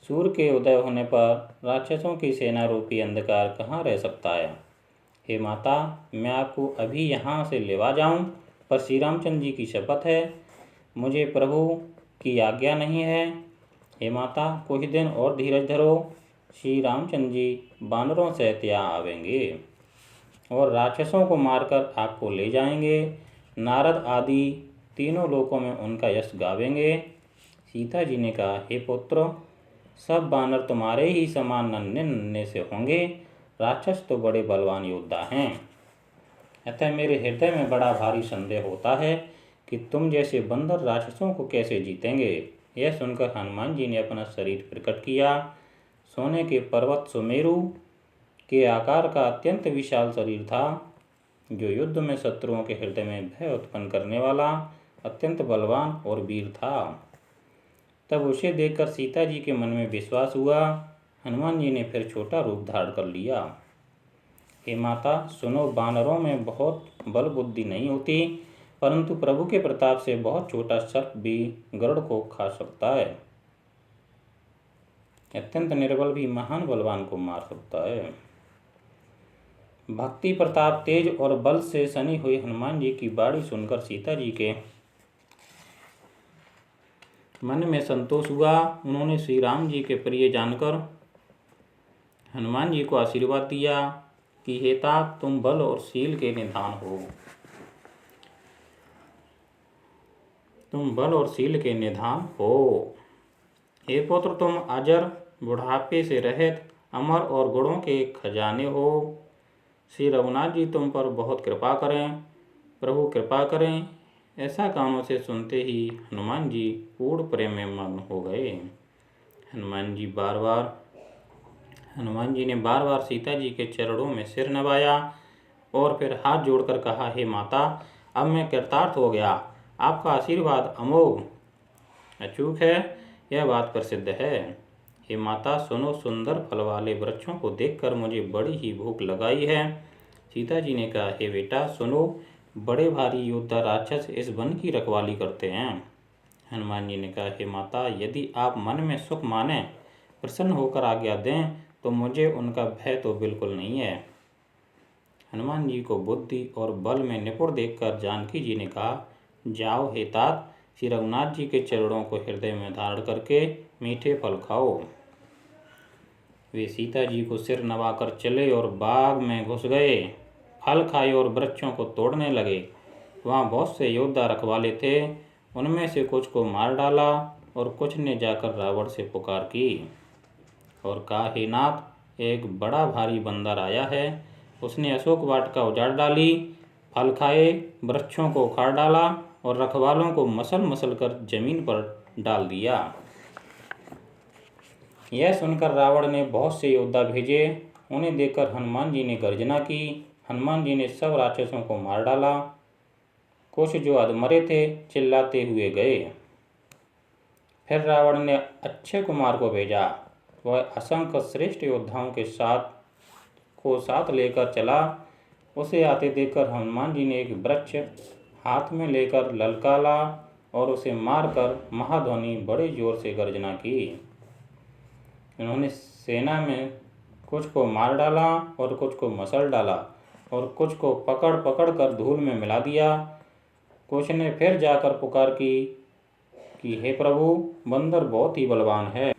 सूर्य के उदय होने पर राक्षसों की सेना रूपी अंधकार कहाँ रह सकता है। हे माता, मैं आपको अभी यहाँ से लेवा जाऊँ, पर श्री रामचंद्र जी की शपथ है, मुझे प्रभु की आज्ञा नहीं है। हे माता, कुछ दिन और धीरज धरो। श्री रामचंद्र जी बानरों सहित यहाँ आवेंगे और राक्षसों को मारकर आपको ले जाएंगे। नारद आदि तीनों लोकों में उनका यश गावेंगे। सीता जी ने कहा, हे पुत्र, सब बानर तुम्हारे ही समान नन्हे नन्हे से होंगे। राक्षस तो बड़े बलवान योद्धा हैं। अतः मेरे हृदय में बड़ा भारी संदेह होता है कि तुम जैसे बंदर राक्षसों को कैसे जीतेंगे। यह सुनकर हनुमान जी ने अपना शरीर प्रकट किया। सोने के पर्वत सुमेरु के आकार का अत्यंत विशाल शरीर था, जो युद्ध में शत्रुओं के हृदय में भय उत्पन्न करने वाला अत्यंत बलवान और वीर था। तब उसे देखकर सीता जी के मन में विश्वास हुआ। हनुमान जी ने फिर छोटा रूप धारण कर लिया। हे माता, सुनो, बानरों में बहुत बल बुद्धि नहीं होती, परंतु प्रभु के प्रताप से बहुत छोटा सर्प भी गरुड़ को खा सकता है। अत्यंत निर्बल भी महान बलवान को मार सकता है। भक्ति प्रताप तेज और बल से सनी हुई हनुमान जी की बाणी सुनकर सीता जी के मन में संतोष हुआ। उन्होंने श्री राम जी के प्रिय जानकर हनुमान जी को आशीर्वाद दिया कि हे तात, तुम बल और शील के निधान हो। तुम बल और शील के निधान हो। हे पुत्र, तुम अजर, बुढ़ापे से रहित, अमर और गुणों के खजाने हो। श्री रघुनाथ जी तुम पर बहुत कृपा करें, प्रभु कृपा करें। ऐसा कानों से सुनते ही हनुमान जी पूर्ण प्रेम में मग्न हो गए। हनुमान जी ने बार बार सीता जी के चरणों में सिर नवाया और फिर हाथ जोड़कर कहा, हे माता, अब मैं कृतार्थ हो गया। आपका आशीर्वाद अमोघ अचूक है, यह बात प्रसिद्ध है। हे माता, सुनो, सुंदर फल वाले वृक्षों को देखकर मुझे बड़ी ही भूख लगाई है। सीता जी ने कहा, हे बेटा, सुनो, बड़े भारी योद्धा राक्षस इस वन की रखवाली करते हैं। हनुमान जी ने कहा, हे माता, यदि आप मन में सुख माने, प्रसन्न होकर आज्ञा दें, तो मुझे उनका भय तो बिल्कुल नहीं है। हनुमान जी को बुद्धि और बल में निपुण देखकर जानकी जी ने कहा, जाओ हे तात, श्री रघुनाथ जी के चरणों को हृदय में धारण करके मीठे फल खाओ। वे सीता जी को सिर नवाकर चले और बाग में घुस गए। फल खाए और वृक्षों को तोड़ने लगे। वहाँ बहुत से योद्धा रखवाले थे। उनमें से कुछ को मार डाला और कुछ ने जाकर रावण से पुकार की और कहा, हे नाथ, एक बड़ा भारी बंदर आया है। उसने अशोक वाटिका उजाड़ डाली, फल खाए, वृक्षों को उखाड़ डाला और रखवालों को मसल मसल कर जमीन पर डाल दिया। यह सुनकर रावण ने बहुत से योद्धा भेजे। उन्हें देखकर हनुमान जी ने गर्जना की। हनुमान जी ने सब राक्षसों को मार डाला। कुछ जो अधमरे थे चिल्लाते हुए गए। फिर रावण ने अक्षय कुमार को भेजा। वह असंख्य श्रेष्ठ योद्धाओं के साथ लेकर चला। उसे आते देखकर हनुमान जी ने एक वृक्ष हाथ में लेकर ललकारा और उसे मारकर महाध्वनि बड़े जोर से गर्जना की। उन्होंने सेना में कुछ को मार डाला और कुछ को मसल डाला और कुछ को पकड़ पकड़ कर धूल में मिला दिया। कुछ ने फिर जाकर पुकार की कि हे प्रभु, बंदर बहुत ही बलवान है।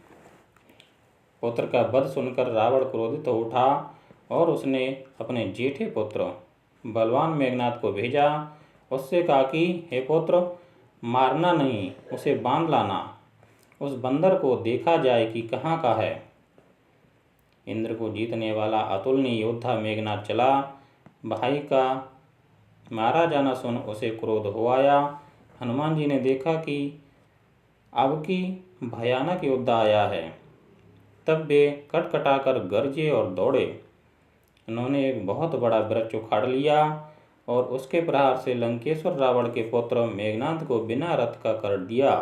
पुत्र का वध सुनकर रावण क्रोधित हो उठा और उसने अपने जेठे पुत्र बलवान मेघनाद को भेजा। उससे कहा कि हे पुत्र, मारना नहीं, उसे बांध लाना। उस बंदर को देखा जाए कि कहाँ का है। इंद्र को जीतने वाला अतुलनीय योद्धा मेघनाद चला। भाई का मारा जाना सुन उसे क्रोध हो आया। हनुमान जी ने देखा कि अब की भयानक योद्धा आया है। तब वे कटकटाकर गरजे और दौड़े। उन्होंने एक बहुत बड़ा वृक्ष उखाड़ लिया और उसके प्रहार से लंकेश्वर रावण के पुत्र मेघनाद को बिना रथ का कर दिया।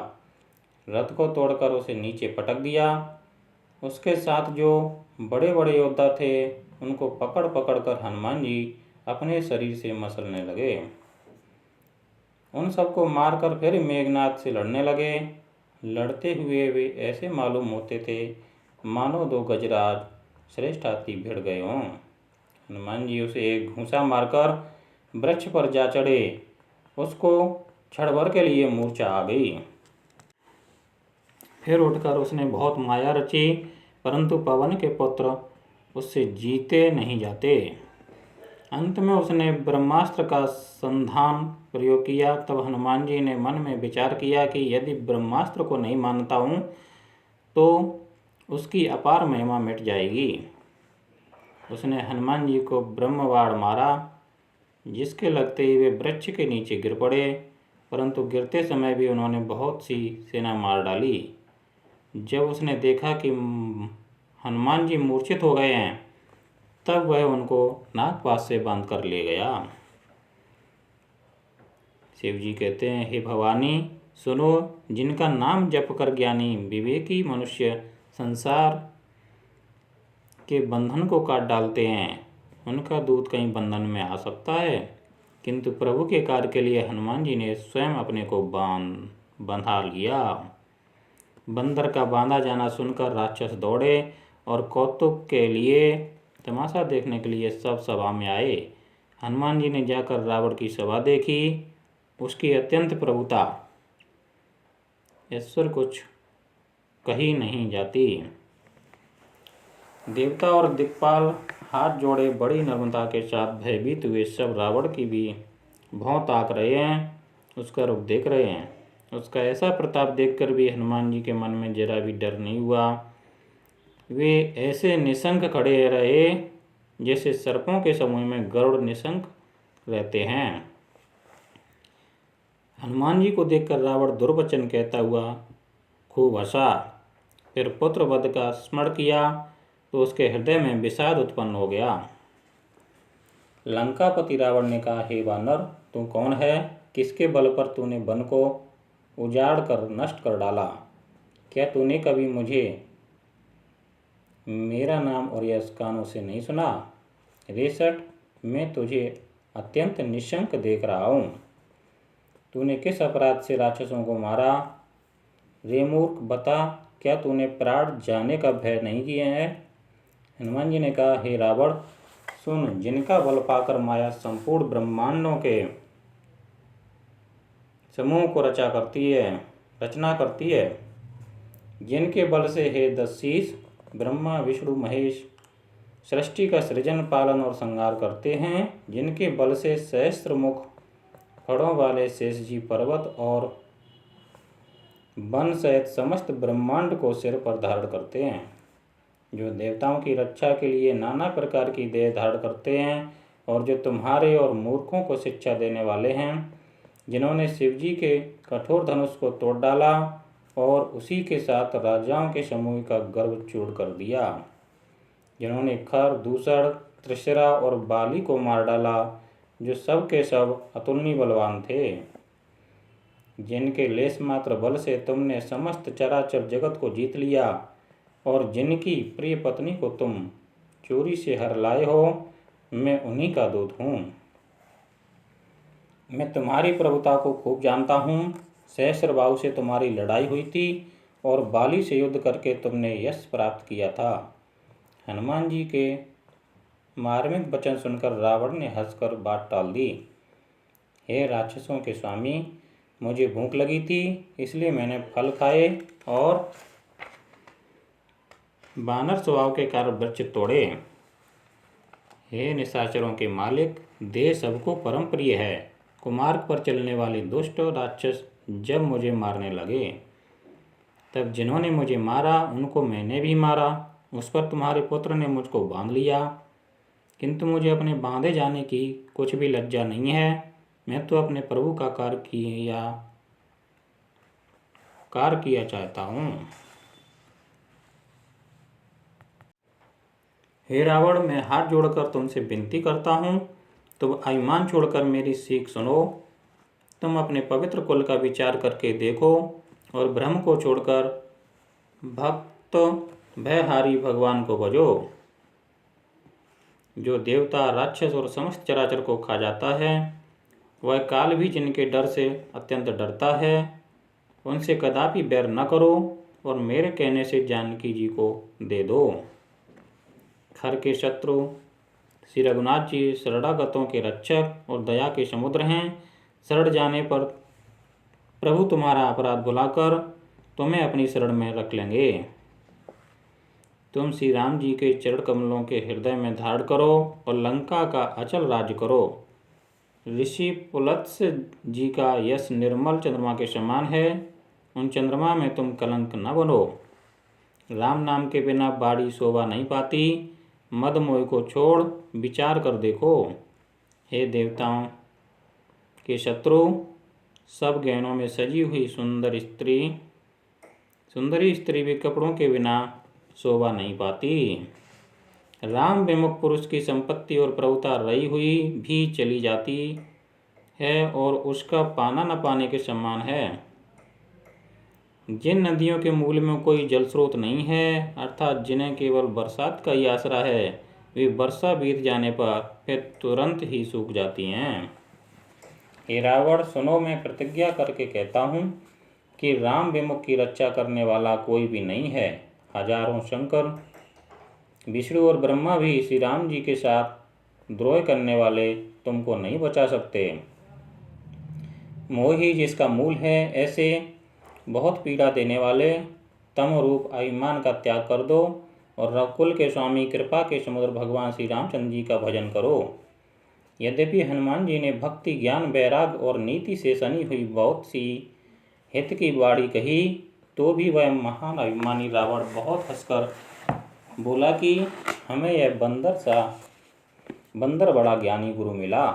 रथ को तोड़कर उसे नीचे पटक दिया। उसके साथ जो बड़े बड़े योद्धा थे उनको पकड़ पकड़ कर हनुमान जी अपने शरीर से मसलने लगे। उन सबको मारकर फिर मेघनाद से लड़ने लगे। लड़ते हुए वे ऐसे मालूम होते थे मानो दो गजराज श्रेष्ठ हाथी भिड़ गए हों। हनुमान जी उसे एक घूंसा मारकर वृक्ष पर जा चढ़े। उसको क्षण भर के लिए मूर्छा आ गई। फिर उठकर उसने बहुत माया रची, परंतु पवन के पुत्र उससे जीते नहीं जाते। अंत में उसने ब्रह्मास्त्र का संधान प्रयोग किया। तब हनुमान जी ने मन में विचार किया कि यदि ब्रह्मास्त्र को नहीं मानता हूँ तो उसकी अपार महिमा मिट जाएगी। उसने हनुमान जी को ब्रह्मबाण मारा, जिसके लगते ही वे वृक्ष के नीचे गिर पड़े, परंतु गिरते समय भी उन्होंने बहुत सी सेना मार डाली। जब उसने देखा कि हनुमान जी मूर्छित हो गए हैं, तब वह उनको नागपाश से बांध कर ले गया। शिव जी कहते हैं, हे भवानी सुनो, जिनका नाम जप कर ज्ञानी विवेकी मनुष्य संसार के बंधन को काट डालते हैं, उनका दूत कहीं बंधन में आ सकता है। किंतु प्रभु के कार्य के लिए हनुमान जी ने स्वयं अपने को बंधा लिया। बंदर का बांधा जाना सुनकर राक्षस दौड़े और कौतुक के लिए, तमाशा देखने के लिए सब सभा में आए। हनुमान जी ने जाकर रावण की सभा देखी। उसकी अत्यंत प्रभुता ईश्वर कुछ कही नहीं जाती। देवता और दिक्पाल हाथ जोड़े बड़ी नम्रता के साथ भयभीत हुए सब रावण की भी भौं ताक रहे हैं, उसका रूप देख रहे हैं। उसका ऐसा प्रताप देखकर भी हनुमान जी के मन में जरा भी डर नहीं हुआ। वे ऐसे निशंक खड़े रहे जैसे सर्पों के समूह में गरुड़ निशंक रहते हैं। हनुमान जी को देखकर रावण दुर्वचन कहता हुआ खूब हंसा। फिर पुत्र वध का स्मरण किया तो उसके हृदय में विषाद उत्पन्न हो गया। लंकापति रावण ने कहा, हे वानर, तू कौन है? किसके बल पर तूने वन को उजाड़ कर नष्ट कर डाला? क्या तूने कभी मुझे मेरा नाम और यश कानों से नहीं सुना? रेसट, मैं तुझे अत्यंत निशंक देख रहा हूँ। तूने किस अपराध से राक्षसों को मारा? रे मूर्ख, बता, क्या तूने प्राण जाने का भय नहीं किया है? हनुमान जी ने कहा, हे रावण, सुन, जिनका बल पाकर माया संपूर्ण ब्रह्मांडों के समूह को रचना करती है, जिनके बल से हे दशीष ब्रह्मा विष्णु महेश सृष्टि का सृजन पालन और संहार करते हैं, जिनके बल से सहस्त्र मुख फड़ों वाले शेष जी पर्वत और वन सहित समस्त ब्रह्मांड को सिर पर धारण करते हैं, जो देवताओं की रक्षा के लिए नाना प्रकार की देह धारण करते हैं, और जो तुम्हारे और मूर्खों को शिक्षा देने वाले हैं, जिन्होंने शिवजी के कठोर धनुष को तोड़ डाला और उसी के साथ राजाओं के समूह का गर्व चूर कर दिया, जिन्होंने खर, दूसर, त्रिशरा और बाली को मार डाला, जो सब के सब अतुलनीय बलवान थे, जिनके लेस मात्र बल से तुमने समस्त चराचर जगत को जीत लिया और जिनकी प्रिय पत्नी को तुम चोरी से हर लाए हो, मैं उन्हीं का दूत हूँ। मैं तुम्हारी प्रभुता को खूब जानता हूँ। सहस्रबाहु से तुम्हारी लड़ाई हुई थी और बाली से युद्ध करके तुमने यश प्राप्त किया था। हनुमान जी के मार्मिक वचन सुनकर रावण ने हंसकर बात टाल दी। हे राक्षसों के स्वामी, मुझे भूख लगी थी, इसलिए मैंने फल खाए और बानर स्वभाव के कारण वृक्ष तोड़े। हे निशाचरों के मालिक, देह सबको परम प्रिय है। कुमार्ग पर चलने वाले दुष्ट राक्षस जब मुझे मारने लगे, तब जिन्होंने मुझे मारा उनको मैंने भी मारा। उस पर तुम्हारे पुत्र ने मुझको बांध लिया, किंतु मुझे अपने बांधे जाने की कुछ भी लज्जा नहीं है। मैं तो अपने प्रभु का कार्य किया चाहता हूँ। हे रावण, मैं हाथ जोड़कर तुमसे विनती करता हूँ, तुम अभिमान छोड़कर मेरी सीख सुनो। तुम अपने पवित्र कुल का विचार करके देखो और भ्रम को छोड़कर भक्त भयहारी भगवान को भजो। जो देवता, राक्षस और समस्त चराचर को खा जाता है, वह काल भी जिनके डर से अत्यंत डरता है, उनसे कदापि बैर न करो और मेरे कहने से जानकी जी को दे दो। खर के शत्रु श्री रघुनाथ जी शरणागतों के रक्षक और दया के समुद्र हैं। शरण जाने पर प्रभु तुम्हारा अपराध भुलाकर तुम्हें अपनी शरण में रख लेंगे। तुम श्री राम जी के चरण कमलों के हृदय में धारण करो और लंका का अचल राज्य करो। ऋषि पुलत्स्य जी का यश निर्मल चंद्रमा के समान है, उन चंद्रमा में तुम कलंक न बनो। राम नाम के बिना बाड़ी शोभा नहीं पाती। मद मोह को छोड़ विचार कर देखो। हे देवताओं के शत्रु, सब गहनों में सजी हुई सुंदरी स्त्री भी कपड़ों के बिना शोभा नहीं पाती। राम विमुख पुरुष की संपत्ति और प्रभुता रही हुई भी चली जाती है और उसका पाना न पाने के समान है। जिन नदियों के मूल में कोई जल स्रोत नहीं है, अर्थात जिन्हें केवल बरसात का ही आसरा है, वे वर्षा बीत जाने पर फिर तुरंत ही सूख जाती हैं। हे रावण, सुनो, मैं प्रतिज्ञा करके कहता हूँ कि राम विमुख की रक्षा करने वाला कोई भी नहीं है। हजारों शंकर, विष्णु और ब्रह्मा भी श्री राम जी के साथ द्रोह करने वाले तुमको नहीं बचा सकते। मोह ही जिसका मूल है, ऐसे बहुत पीड़ा देने वाले तम रूप अभिमान का त्याग कर दो और रघुकुल के स्वामी कृपा के समुद्र भगवान श्री रामचंद्र जी का भजन करो। यद्यपि हनुमान जी ने भक्ति, ज्ञान, वैराग और नीति से सनी हुई बहुत सी हित की बाणी कही, तो भी वह महान अभिमानी रावण बहुत हंसकर बोला कि हमें यह बंदर बड़ा ज्ञानी गुरु मिला।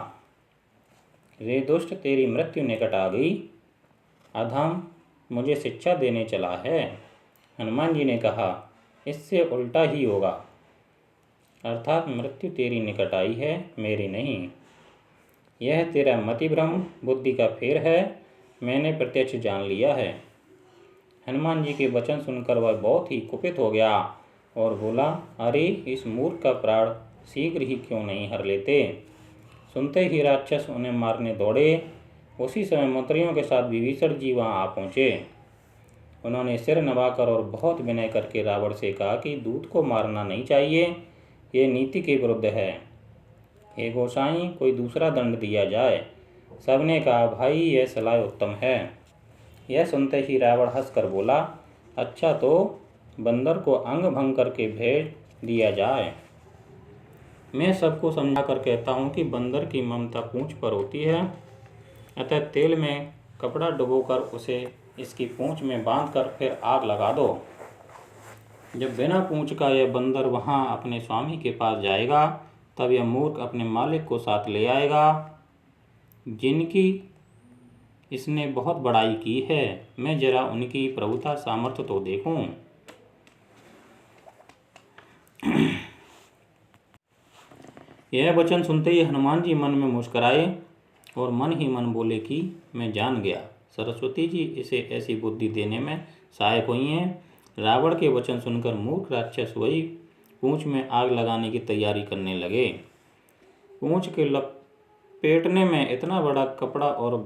रे दुष्ट, तेरी मृत्यु निकट आ गई। अधम मुझे शिक्षा देने चला है। हनुमान जी ने कहा, इससे उल्टा ही होगा, अर्थात मृत्यु तेरी निकट आई है, मेरी नहीं। यह तेरा मति भ्रम, बुद्धि का फेर है, मैंने प्रत्यक्ष जान लिया है। हनुमान जी के वचन सुनकर वह बहुत ही कुपित हो गया और बोला, अरे इस मूर्ख का प्राण शीघ्र ही क्यों नहीं हर लेते। सुनते ही राक्षस उन्हें मारने दौड़े। उसी समय मंत्रियों के साथ विभीषण जी वहाँ आ पहुँचे। उन्होंने सिर नवाकर और बहुत विनय करके रावण से कहा कि दूत को मारना नहीं चाहिए, ये नीति के विरुद्ध है। हे गोसाई, कोई दूसरा दंड दिया जाए। सबने कहा, भाई यह सलाह उत्तम है। यह सुनते ही रावण हंसकर बोला, अच्छा तो बंदर को अंग भंग करके भेज दिया जाए। मैं सबको समझा कर कहता हूँ कि बंदर की ममता पूंछ पर होती है, अतः तेल में कपड़ा डुबोकर उसे इसकी पूंछ में बांधकर फिर आग लगा दो। जब बिना पूंछ का यह बंदर वहाँ अपने स्वामी के पास जाएगा, तब यह मूर्ख अपने मालिक को साथ ले आएगा, जिनकी इसने बहुत बड़ाई की है। मैं जरा उनकी प्रभुता सामर्थ्य तो देखूं। यह वचन सुनते ही हनुमान जी मन में मुस्कुराए और मन ही मन बोले कि मैं जान गया, सरस्वती जी इसे ऐसी बुद्धि देने में सहायक हुई हैं। रावण के वचन सुनकर मूर्ख राक्षस वही पूंछ में आग लगाने की तैयारी करने लगे। पूंछ के लपेटने में इतना बड़ा कपड़ा और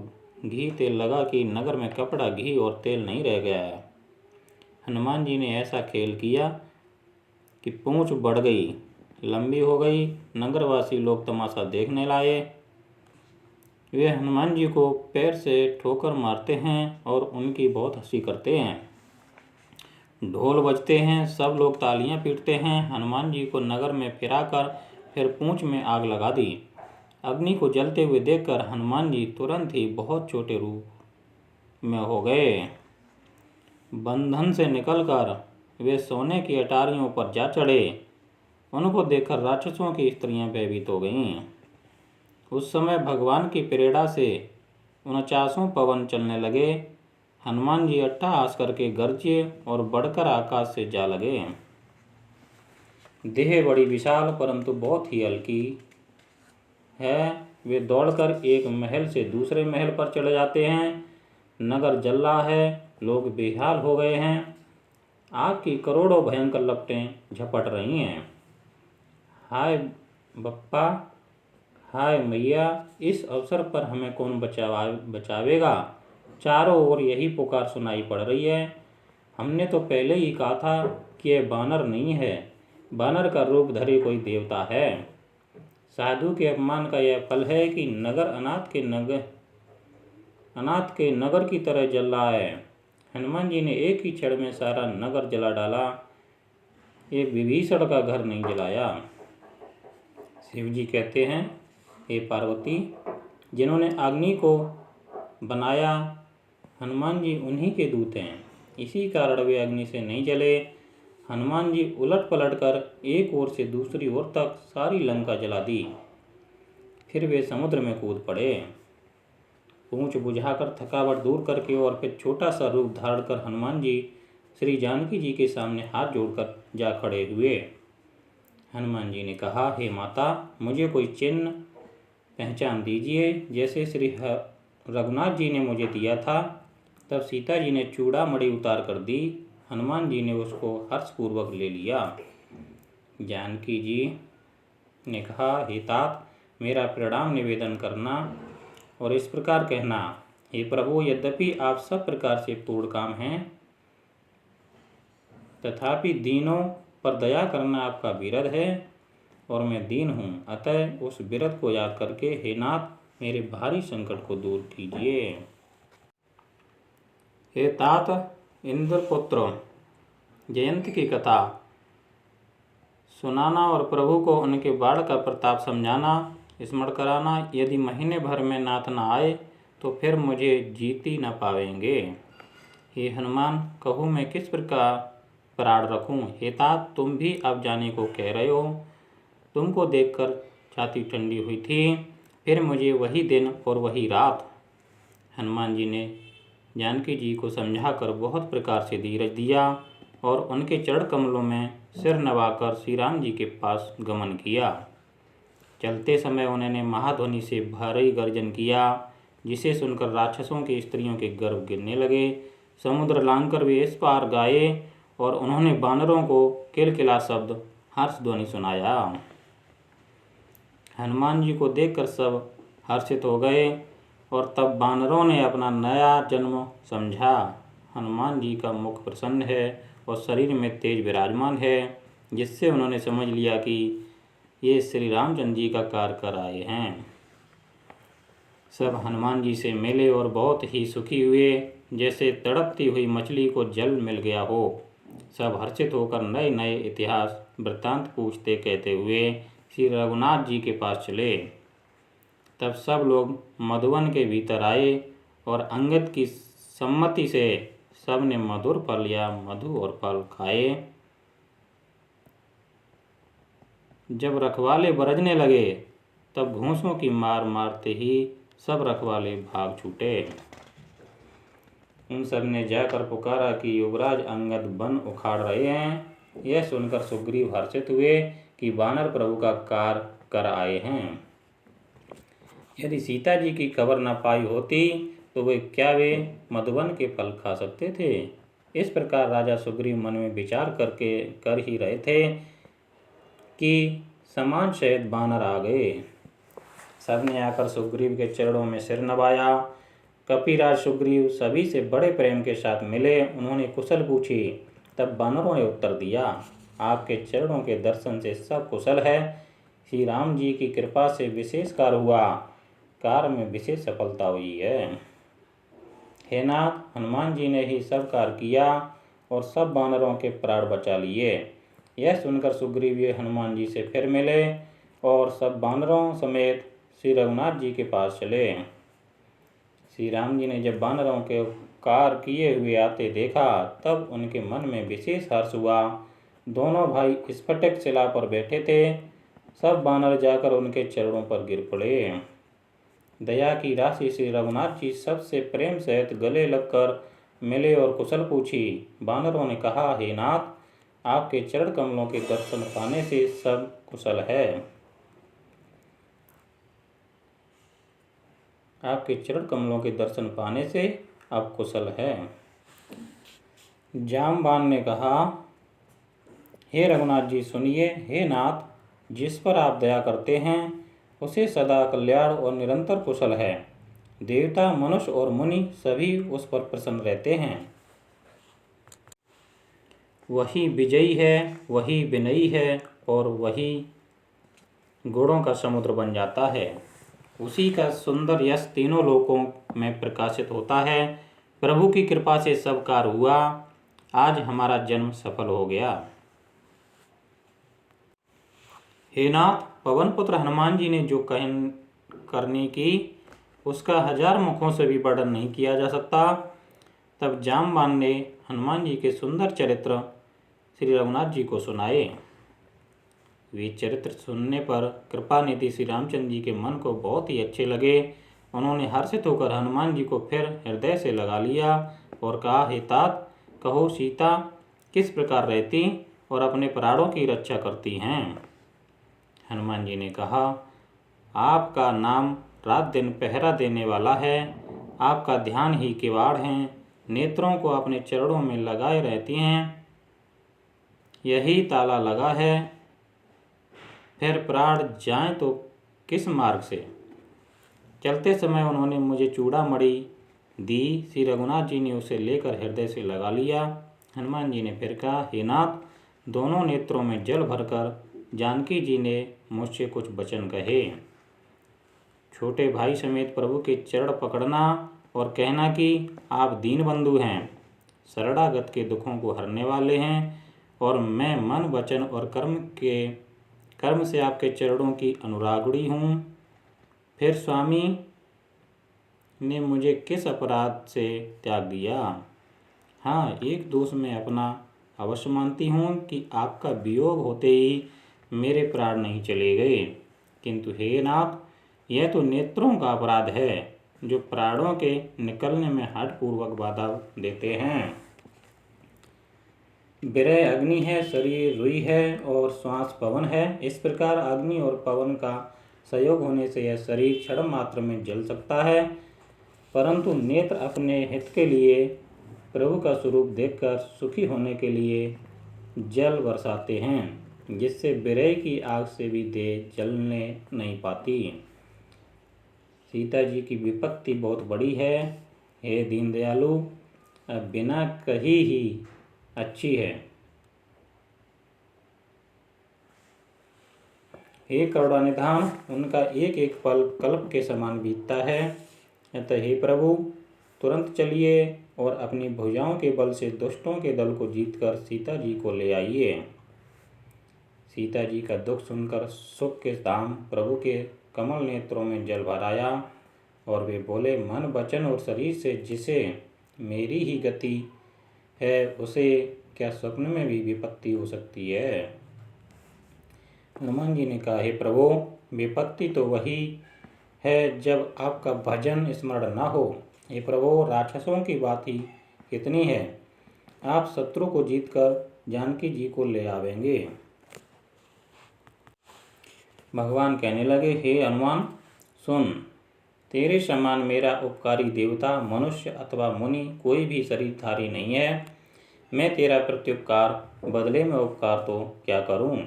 घी तेल लगा कि नगर में कपड़ा, घी और तेल नहीं रह गया है। हनुमान जी ने ऐसा खेल किया कि पूंछ बढ़ गई, लंबी हो गई। नगरवासी लोग तमाशा देखने लाए। वे हनुमान जी को पैर से ठोकर मारते हैं और उनकी बहुत हंसी करते हैं। ढोल बजते हैं, सब लोग तालियां पीटते हैं। हनुमान जी को नगर में फिराकर फिर पूंछ में आग लगा दी। अग्नि को जलते हुए देखकर हनुमान जी तुरंत ही बहुत छोटे रूप में हो गए। बंधन से निकलकर वे सोने की अटारियों पर जा चढ़े। उनको देखकर राक्षसों की स्त्रियां भयभीत हो गईं। उस समय भगवान की प्रेरणा से 49 पवन चलने लगे। हनुमान जी अट्टहास करके गरजे और बढ़कर आकाश से जा लगे। देह बड़ी विशाल परंतु बहुत ही हल्की है। वे दौड़कर एक महल से दूसरे महल पर चले जाते हैं। नगर जल रहा है, लोग बेहाल हो गए हैं। आग की करोड़ों भयंकर लपटें झपट रही हैं। हाय बप्पा, हाय मैया, इस अवसर पर हमें कौन बचावेगा। चारों ओर यही पुकार सुनाई पड़ रही है। हमने तो पहले ही कहा था कि यह बानर नहीं है, बानर का रूप धरे कोई देवता है। साधु के अपमान का यह फल है कि नगर अनाथ के नगर की तरह जल रहा है। हनुमान जी ने एक ही क्षण में सारा नगर जला डाला, एक विभीषण का घर नहीं जलाया। शिव जी कहते हैं, हे पार्वती, जिन्होंने अग्नि को बनाया, हनुमान जी उन्हीं के दूत हैं। इसी कारण वे अग्नि से नहीं जले। हनुमान जी उलट पलट कर एक ओर से दूसरी ओर तक सारी लंका जला दी। फिर वे समुद्र में कूद पड़े। पूंछ बुझाकर थकावट दूर करके और फिर छोटा सा रूप धारण कर हनुमान जी श्री जानकी जी के सामने हाथ जोड़कर जा खड़े हुए। हनुमान जी ने कहा, हे माता, मुझे कोई चिन्ह पहचान दीजिए, जैसे श्री रघुनाथ जी ने मुझे दिया था। तब सीता जी ने चूड़ामणि उतार कर दी। हनुमान जी ने उसको हर्षपूर्वक ले लिया। जानकी जी ने कहा, हे तात, मेरा प्रणाम निवेदन करना और इस प्रकार कहना, हे प्रभु, यद्यपि आप सब प्रकार से पूर्ण काम हैं, तथापि दीनों पर दया करना आपका विरध है और मैं दीन हूँ। अतः उस विरध को याद करके हे नाथ, मेरे भारी संकट को दूर कीजिए। हे तात, इंद्रपुत्र जयंत की कथा सुनाना और प्रभु को उनके बाण का प्रताप समझाना, स्मरण कराना। यदि महीने भर में नाथ न आए तो फिर मुझे जीती न पावेंगे। हे हनुमान, कहूँ मैं किस प्रकार प्राण रखूं। हे तात, तुम भी अब जाने को कह रहे हो। तुमको देखकर छाती ठंडी हुई थी। फिर मुझे वही दिन और वही रात। हनुमान जी ने जानकी जी को समझाकर बहुत प्रकार से धीरज दिया और उनके चरण कमलों में सिर नवाकर श्री राम जी के पास गमन किया। चलते समय उन्होंने महाध्वनि से भारी गर्जन किया, जिसे सुनकर राक्षसों की स्त्रियों के गर्भ गिरने लगे। समुद्र लांघकर वे इस पार गाए और उन्होंने बानरों को किलकिला शब्द हर्ष ध्वनि सुनाया। हनुमान जी को देखकर सब हर्षित हो गए और तब बानरों ने अपना नया जन्म समझा। हनुमान जी का मुख प्रसन्न है और शरीर में तेज विराजमान है, जिससे उन्होंने समझ लिया कि ये श्री रामचंद्र जी का कार्य कर आए हैं। सब हनुमान जी से मिले और बहुत ही सुखी हुए, जैसे तड़पती हुई मछली को जल मिल गया हो। सब हर्षित होकर नए नए इतिहास वृत्तांत पूछते कहते हुए श्री रघुनाथ जी के पास चले। तब सब लोग मधुवन के भीतर आए और अंगद की सम्मति से सब ने मधुर फल या मधु और फल खाए। जब रखवाले बरजने लगे तब घूंसों की मार मारते ही सब रखवाले भाग छूटे। उन सब ने जाकर पुकारा कि युवराज अंगद वन उखाड़ रहे हैं। यह सुनकर सुग्रीव हर्षित हुए कि वानर प्रभु का कार्य कर आए हैं। यदि सीता जी की खबर न पाई होती तो वे मधुवन के फल खा सकते थे। इस प्रकार राजा सुग्रीव मन में विचार कर ही रहे थे कि समान सहित वानर आ गए। सबने आकर सुग्रीव के चरणों में सिर नवाया। कपिराज सुग्रीव सभी से बड़े प्रेम के साथ मिले। उन्होंने कुशल पूछी। तब वानरों ने उत्तर दिया, आपके चरणों के दर्शन से सब कुशल है। श्री राम जी की कृपा से विशेष कार्य हुआ, कार्य में विशेष सफलता हुई है। हे नाथ, हनुमान जी ने ही सब कार्य किया और सब वानरों के प्राण बचा लिए। यह सुनकर सुग्रीव ये हनुमान जी से फिर मिले और सब वानरों समेत श्री रघुनाथ जी के पास चले। श्री राम जी ने जब वानरों के कार्य किए हुए आते देखा तब उनके मन में विशेष हर्ष हुआ। दोनों भाई स्फटिक शिला पर बैठे थे। सब वानर जाकर उनके चरणों पर गिर पड़े। दया की राशि श्री रघुनाथ जी सबसे प्रेम सहित गले लगकर मिले और कुशल पूछी। वानरों ने कहा, हे नाथ, आपके चरण कमलों के दर्शन पाने से सब कुशल है। आपके चरण कमलों के दर्शन पाने से अब कुशल है। जामवान ने कहा, हे रघुनाथ जी सुनिए। हे नाथ, जिस पर आप दया करते हैं उसे सदा कल्याण और निरंतर कुशल है। देवता, मनुष्य और मुनि सभी उस पर प्रसन्न रहते हैं। वही विजयी है, वही विनयी है और वही गुणों का समुद्र बन जाता है। उसी का सुंदर यश तीनों लोकों में प्रकाशित होता है। प्रभु की कृपा से सब कार्य हुआ। आज हमारा जन्म सफल हो गया। हे नाथ, पवन पुत्र हनुमान जी ने जो करने की उसका 1000 मुखों से भी वर्णन नहीं किया जा सकता। तब जामवान ने हनुमान जी के सुंदर चरित्र श्री रघुनाथ जी को सुनाए। वे चरित्र सुनने पर कृपानिधि श्री रामचंद्र जी के मन को बहुत ही अच्छे लगे। उन्होंने हर्षित होकर हनुमान जी को फिर हृदय से लगा लिया और कहा, हे तात, कहो सीता किस प्रकार रहती और अपने प्राणों की रक्षा करती हैं। हनुमान जी ने कहा, आपका नाम रात दिन पहरा देने वाला है। आपका ध्यान ही किवाड़ है। नेत्रों को अपने चरणों में लगाए रहती हैं। यही ताला लगा है। फिर प्राण जाएं तो किस मार्ग से। चलते समय उन्होंने मुझे चूड़ामणि दी। श्री रघुनाथ जी ने उसे लेकर हृदय से लगा लिया। हनुमान जी ने फिर कहा, हे नाथ, दोनों नेत्रों में जल भरकर जानकी जी ने मुझसे कुछ वचन कहे। छोटे भाई समेत प्रभु के चरण पकड़ना और कहना कि आप दीनबंधु हैं, शरणागत के दुखों को हरने वाले हैं और मैं मन, वचन और कर्म से आपके चरणों की अनुरागुड़ी हूँ। फिर स्वामी ने मुझे किस अपराध से त्याग दिया। हाँ, एक दोष मैं अपना अवश्य मानती हूँ कि आपका वियोग होते ही मेरे प्राण नहीं चले गए। किंतु हे नाथ, यह तो नेत्रों का अपराध है जो प्राणों के निकलने में हठपूर्वक बाधा देते हैं। विरह अग्नि है, शरीर रुई है और श्वास पवन है। इस प्रकार अग्नि और पवन का संयोग होने से यह शरीर क्षण मात्र में जल सकता है, परंतु नेत्र अपने हित के लिए प्रभु का स्वरूप देखकर सुखी होने के लिए जल बरसाते हैं, जिससे विरह की आग से भी देह जलने नहीं पाती। सीता जी की विपत्ति बहुत बड़ी है। हे दीनदयालु, अब बिना कही ही अच्छी है। हे करुणानिधान, उनका एक एक पल कल्प के समान बीतता है। अतः हे प्रभु, तुरंत चलिए और अपनी भुजाओं के बल से दुष्टों के दल को जीतकर सीता जी को ले आइए। सीता जी का दुख सुनकर सुख के धाम प्रभु के कमल नेत्रों में जल भर आया और वे बोले, मन, वचन और शरीर से जिसे मेरी ही गति है उसे क्या स्वप्न में भी विपत्ति हो सकती है। हनुमान जी ने कहा, हे प्रभु, विपत्ति तो वही है जब आपका भजन स्मरण न हो। हे प्रभु, राक्षसों की बात ही कितनी है, आप शत्रु को जीतकर जानकी जी को ले आवेंगे। भगवान कहने लगे, हे हनुमान सुन, तेरे समान मेरा उपकारी देवता, मनुष्य अथवा मुनि कोई भी शरीरधारी नहीं है। मैं तेरा प्रत्युपकार बदले में उपकार तो क्या करूं,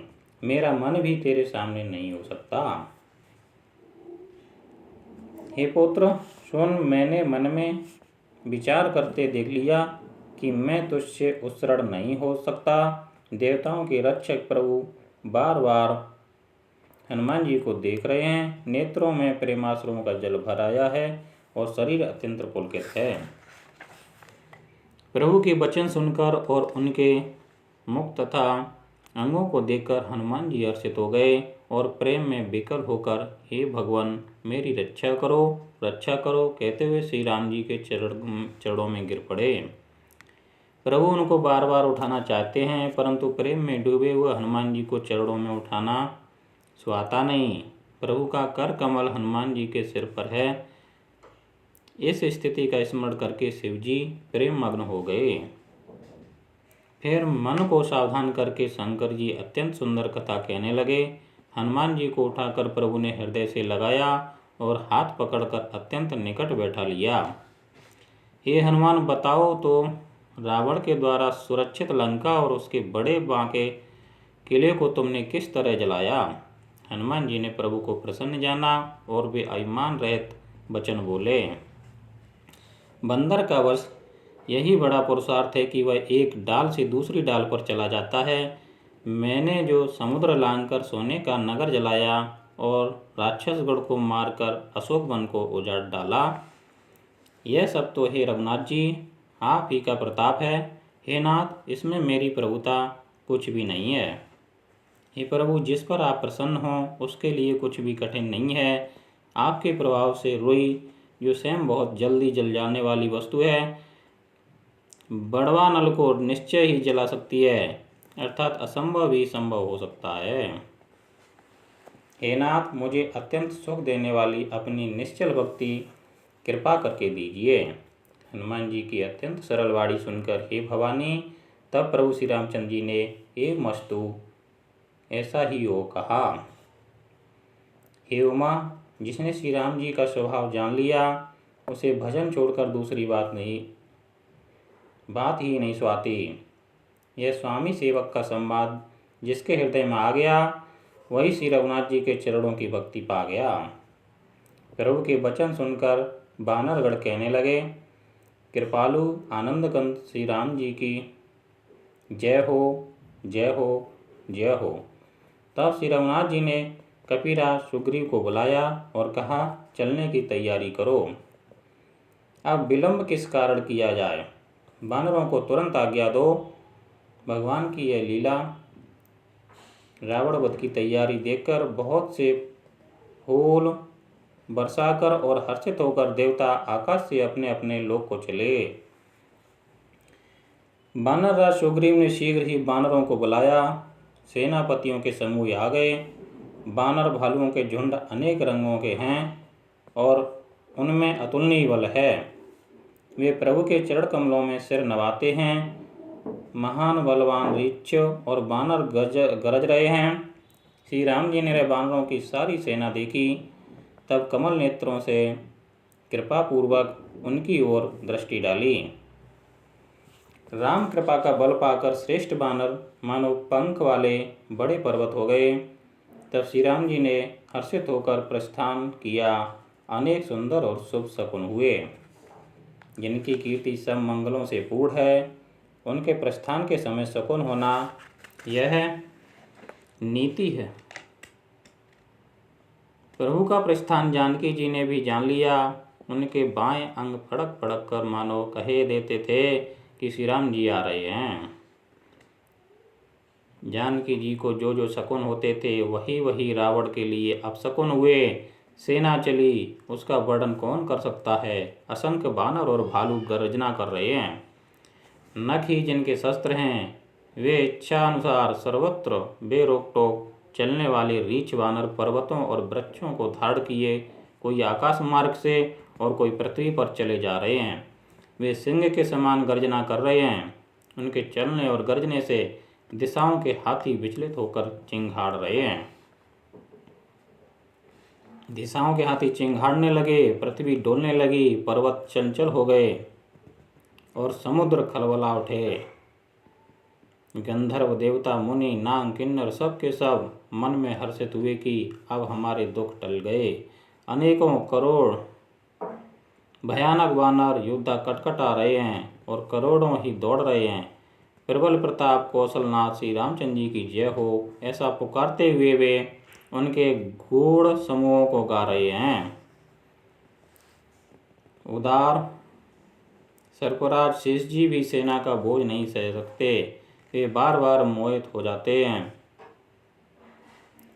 मेरा मन भी तेरे सामने नहीं हो सकता। हे पुत्र सुन, मैंने मन में विचार करते देख लिया कि मैं तुझसे उत्सर्ण नहीं हो सकता। देवताओं के रक्षक प्रभु बार बार हनुमान जी को देख रहे हैं, नेत्रों में प्रेमाश्रुओं का जल भर आया है और शरीर अत्यंत पुलकित है। प्रभु के वचन सुनकर और उनके मुख तथा अंगों को देखकर हनुमान जी हर्षित हो गए और प्रेम में विकल होकर, हे भगवान, मेरी रक्षा करो कहते हुए श्री राम जी के चरणों में गिर पड़े। प्रभु उनको बार बार उठाना चाहते हैं, परंतु प्रेम में डूबे हुए हनुमान जी को चरणों में उठाना सुहाता नहीं। प्रभु का कर कमल हनुमान जी के सिर पर है। इस स्थिति का स्मरण करके शिव जी प्रेम मग्न हो गए। फिर मन को सावधान करके शंकर जी अत्यंत सुंदर कथा कहने लगे। हनुमान जी को उठाकर प्रभु ने हृदय से लगाया और हाथ पकड़कर अत्यंत निकट बैठा लिया। हे हनुमान, बताओ तो रावण के द्वारा सुरक्षित लंका और उसके बड़े बांके किले को तुमने किस तरह जलाया। हनुमान जी ने प्रभु को प्रसन्न जाना और वे अभिमान रहित वचन बोले। बंदर का वश यही बड़ा पुरुषार्थ है कि वह एक डाल से दूसरी डाल पर चला जाता है। मैंने जो समुद्र लांघकर सोने का नगर जलाया और राक्षसगढ़ को मारकर अशोक वन को उजाड़ डाला, यह सब तो हे रघुनाथ जी आप ही का प्रताप है। हे नाथ, इसमें मेरी प्रभुता कुछ भी नहीं है। हे प्रभु, जिस पर आप प्रसन्न हों उसके लिए कुछ भी कठिन नहीं है। आपके प्रभाव से रुई, जो स्वयं बहुत जल्दी जल जाने वाली वस्तु है, बड़वा नल को निश्चय ही जला सकती है, अर्थात असंभव भी संभव हो सकता है। हे नाथ, मुझे अत्यंत सुख देने वाली अपनी निश्चल भक्ति कृपा करके दीजिए। हनुमान जी की अत्यंत सरल वाणी सुनकर, हे भवानी, तब प्रभु श्री रामचंद्र जी ने एवं मस्तु ऐसा ही हो कहा। हे उमा, जिसने श्री राम जी का स्वभाव जान लिया, उसे भजन छोड़कर दूसरी बात ही नहीं सुहाती। यह स्वामी सेवक का संवाद जिसके हृदय में आ गया, वही श्री रघुनाथ जी के चरणों की भक्ति पा गया। प्रभु के वचन सुनकर बानरगढ़ कहने लगे, कृपालु आनंद कंद श्री राम जी की जय हो, जय हो, जय हो। तब श्री रघुनाथ जी ने कपिराज सुग्रीव को बुलाया और कहा, चलने की तैयारी करो। अब विलंब किस कारण किया जाए, वानरों को तुरंत आज्ञा दो। भगवान की यह लीला रावण वध की तैयारी देखकर बहुत से फूल बरसाकर और हर्षित होकर देवता आकाश से अपने अपने लोक को चले। वानरराज सुग्रीव ने शीघ्र ही वानरों को बुलाया। सेनापतियों के समूह आ गए। वानर भालुओं के झुंड अनेक रंगों के हैं और उनमें अतुलनीय बल है। वे प्रभु के चरण कमलों में सिर नवाते हैं। महान बलवान रीछ और वानर गरज रहे हैं। श्री राम जी ने वानरों की सारी सेना देखी, तब कमल नेत्रों से कृपा पूर्वक उनकी ओर दृष्टि डाली। राम कृपा का बल पाकर श्रेष्ठ वानर मानो पंख वाले बड़े पर्वत हो गए। तब श्री राम जी ने हर्षित होकर प्रस्थान किया। अनेक सुंदर और शुभ शकुन हुए, जिनकी कीर्ति सब मंगलों से पूर्ण है। उनके प्रस्थान के समय शकुन होना यह नीति है। प्रभु का प्रस्थान जानकी जी ने भी जान लिया। उनके बाएं अंग फड़क फड़क कर मानो कहे देते थे कि श्री राम जी आ रहे हैं। जानकी जी को जो जो शकुन होते थे वही वही रावण के लिए अपशकुन हुए। सेना चली, उसका वर्णन कौन कर सकता है। असंख्य वानर और भालू गर्जना कर रहे हैं। नख ही जिनके शस्त्र हैं, वे इच्छा अनुसार सर्वत्र बेरोक टोक चलने वाले रीछ वानर पर्वतों और वृक्षों को धारण किए, कोई आकाश मार्ग से और कोई पृथ्वी पर चले जा रहे हैं। वे सिंह के समान गर्जना कर रहे हैं। उनके चलने और गर्जने से दिशाओं के हाथी विचलित होकर चिंघाड़ रहे हैं। दिशाओं के हाथी चिंघाड़ने लगे, पृथ्वी डोलने लगी, पर्वत चंचल हो गए और समुद्र खलबला उठे। गंधर्व, देवता, मुनि, नाग, किन्नर सब के सब मन में हर्षित हुए कि अब हमारे दुख टल गए। अनेकों करोड़ भयानक वानर योद्धा कटकट आ रहे हैं और करोड़ों ही दौड़ रहे हैं। प्रबल प्रताप कौशलनाथ श्री रामचंद्र जी की जय हो, ऐसा पुकारते हुए वे उनके घोड़ समूहों को गा रहे हैं। उदार सर्पराज शेष जी भी सेना का बोझ नहीं सह सकते। वे बार बार मोहित हो जाते हैं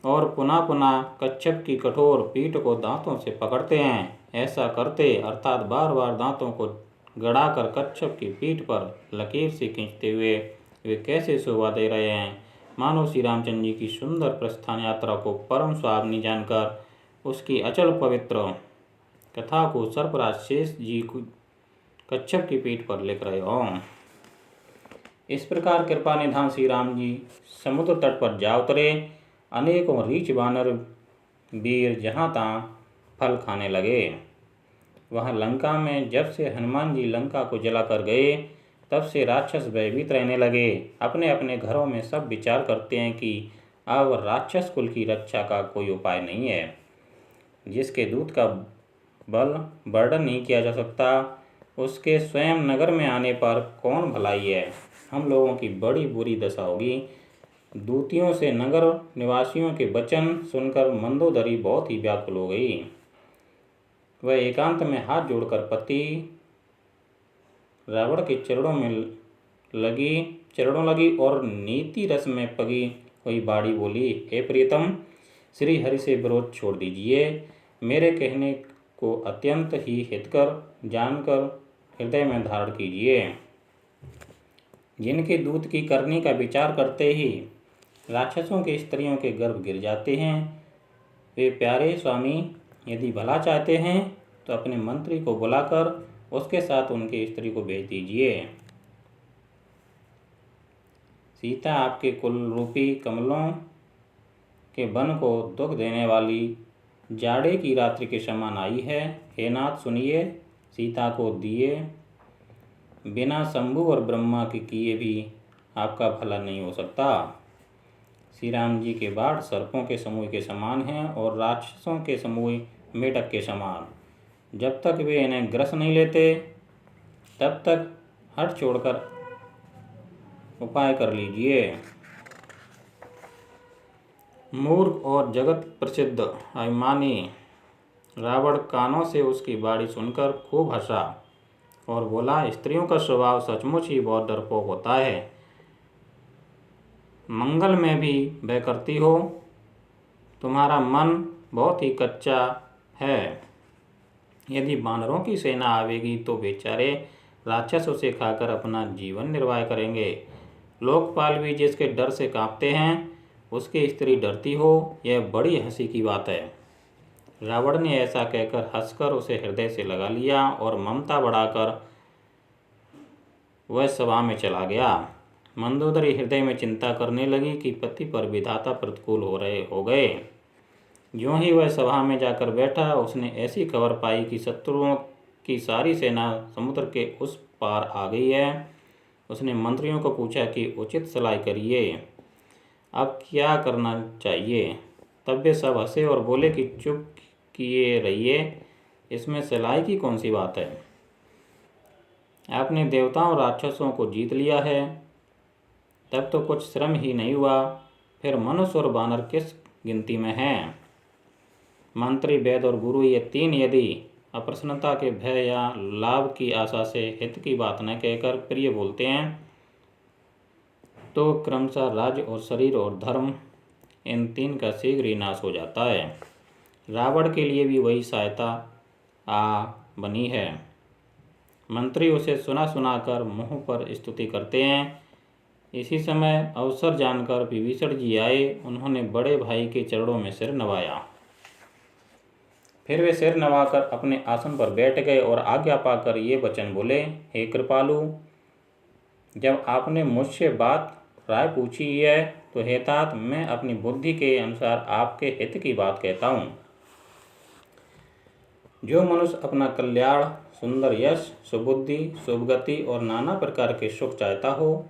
और पुनः पुनः कच्छप की कठोर पीठ को दांतों से पकड़ते हैं। ऐसा करते अर्थात बार बार दांतों को गड़ाकर कच्छप की पीठ पर लकीर से खींचते हुए वे कैसे शोभा दे रहे हैं, मानो श्री रामचंद्र जी की सुंदर प्रस्थान यात्रा को परम सुहावनी जानकर उसकी अचल पवित्र कथा को सर्पराज शेष जी कच्छप की पीठ पर लिख रहे हों। इस प्रकार कृपा निधान श्री राम जी समुद्र तट पर जा उतरे। अनेकों रीछ वानर वीर जहाँ तहाँ फल खाने लगे। वहाँ लंका में जब से हनुमान जी लंका को जलाकर गए, तब से राक्षस भयभीत रहने लगे। अपने अपने घरों में सब विचार करते हैं कि अब राक्षस कुल की रक्षा का कोई उपाय नहीं है। जिसके दूत का बल वर्णन नहीं किया जा सकता, उसके स्वयं नगर में आने पर कौन भलाई है। हम लोगों की बड़ी बुरी दशा होगी। दूतियों से नगर निवासियों के वचन सुनकर मंदोदरी बहुत ही व्याकुल हो गई। वह एकांत में हाथ जोड़कर पति रावण के चरणों लगी और नीति रस में पगी हुई बाड़ी बोली, हे प्रियतम, श्री हरि से विरोध छोड़ दीजिए। मेरे कहने को अत्यंत ही हितकर जानकर हृदय में धारण कीजिए। जिनके दूत की करनी का विचार करते ही राक्षसों के स्त्रियों के गर्भ गिर जाते हैं, वे प्यारे स्वामी यदि भला चाहते हैं तो अपने मंत्री को बुलाकर उसके साथ उनकी स्त्री को भेज दीजिए। सीता आपके कुल रूपी कमलों के वन को दुख देने वाली जाड़े की रात्रि के समान आई है। हे नाथ सुनिए, सीता को दिए बिना शंभु और ब्रह्मा के किए भी आपका भला नहीं हो सकता। श्री राम जी के बाण सर्पों के समूह के समान हैं और राक्षसों के समूह मेढक के समान। जब तक वे इन्हें ग्रस नहीं लेते, तब तक हट छोड़कर उपाय कर लीजिए। मूर्ख और जगत प्रसिद्ध अभिमानी रावण कानों से उसकी बाणी सुनकर खूब हंसा और बोला, स्त्रियों का स्वभाव सचमुच ही बहुत डरपोक होता है। मंगल में भी वह करती हो। तुम्हारा मन बहुत ही कच्चा है। यदि वानरों की सेना आवेगी तो बेचारे राक्षस उसे खाकर अपना जीवन निर्वाह करेंगे। लोकपाल भी जिसके डर से कांपते हैं, उसकी स्त्री डरती हो, यह बड़ी हंसी की बात है। रावण ने ऐसा कहकर हंसकर उसे हृदय से लगा लिया और ममता बढ़ाकर वह सभा में चला गया। मंदोदरी हृदय में चिंता करने लगी कि पति पर विधाता प्रतिकूल हो गए। ज्यों ही वह सभा में जाकर बैठा, उसने ऐसी खबर पाई कि शत्रुओं की सारी सेना समुद्र के उस पार आ गई है। उसने मंत्रियों को पूछा कि उचित सलाह करिए, अब क्या करना चाहिए। तब वे सब हंसे और बोले कि चुप किए रहिए, इसमें सलाह की कौन सी बात है। आपने देवताओं और राक्षसों को जीत लिया है, तब तो कुछ श्रम ही नहीं हुआ, फिर मनुष्य और वानर किस गिनती में हैं। मंत्री, वैद्य और गुरु ये तीन यदि अप्रसन्नता के भय या लाभ की आशा से हित की बात न कहकर प्रिय बोलते हैं, तो क्रमशः राज्य और शरीर और धर्म, इन तीन का शीघ्र ही नाश हो जाता है। रावण के लिए भी वही सहायता आ बनी है। मंत्री उसे सुना सुनाकर मुँह पर स्तुति करते हैं इसी समय अवसर जानकर विभीषण जी आए। उन्होंने बड़े भाई के चरणों में सिर नवाया। फिर वे सिर नवाकर अपने आसन पर बैठ गए और आज्ञा पाकर ये वचन बोले, हे कृपालु, जब आपने मुझसे बात राय पूछी है तो हे तात, मैं अपनी बुद्धि के अनुसार आपके हित की बात कहता हूँ। जो मनुष्य अपना कल्याण, सुंदर यश, सुबुद्धि, शुभगति और नाना प्रकार के सुख चाहता हो,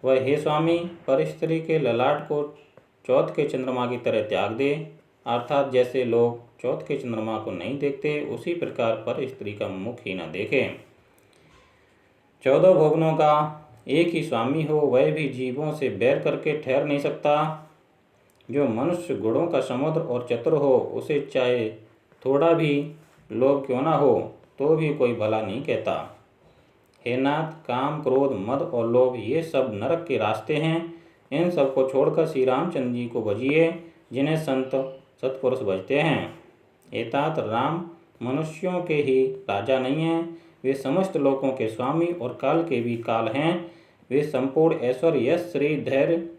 वह हे स्वामी पर स्त्री के ललाट को चौथ के चंद्रमा की तरह त्याग दे। अर्थात जैसे लोग चौथ के चंद्रमा को नहीं देखते, उसी प्रकार पर स्त्री का मुख ही न देखे। 14 भुवनों का एक ही स्वामी हो, वह भी जीवों से बैर करके ठहर नहीं सकता। जो मनुष्य गुणों का समुद्र और चतुर हो, उसे चाहे थोड़ा भी लोभ क्यों ना हो, तो भी कोई भला नहीं कहता। हे नाथ, काम, क्रोध, मद और लोभ ये सब नरक के रास्ते हैं। इन सब को छोड़कर श्री रामचंद्र जी को भजिए, जिन्हें संत सत्पुरुष भजते हैं। हे तात, राम मनुष्यों के ही राजा नहीं हैं, वे समस्त लोकों के स्वामी और काल के भी काल हैं। वे संपूर्ण ऐश्वर्य, यश, श्री, धैर्य,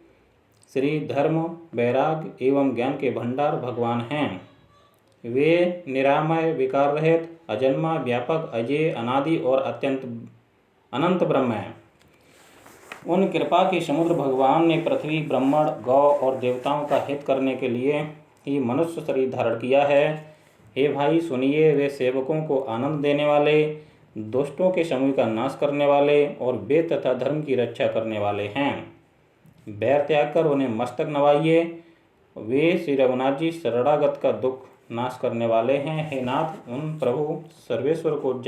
श्री, धर्म, वैराग्य एवं ज्ञान के भंडार भगवान हैं। वे निरामय, विकार रहित, अजन्मा, व्यापक, अजेय, अनादि और अत्यंत अनंत ब्रह्म है। उन कृपा की समुद्र भगवान ने पृथ्वी, ब्रह्मण, गौ और देवताओं का हित करने के लिए ही मनुष्य शरीर धारण किया है। हे भाई सुनिए, वे सेवकों को आनंद देने वाले, दुष्टों के समूह का नाश करने वाले और वेद तथा धर्म की रक्षा करने वाले हैं। बैर त्याग कर उन्हें मस्तक नवाइए। वे श्री रघुनाथ जी शरणागत का दुख नाश करने वाले हैं। हे नाथ, उन प्रभु सर्वेश्वर को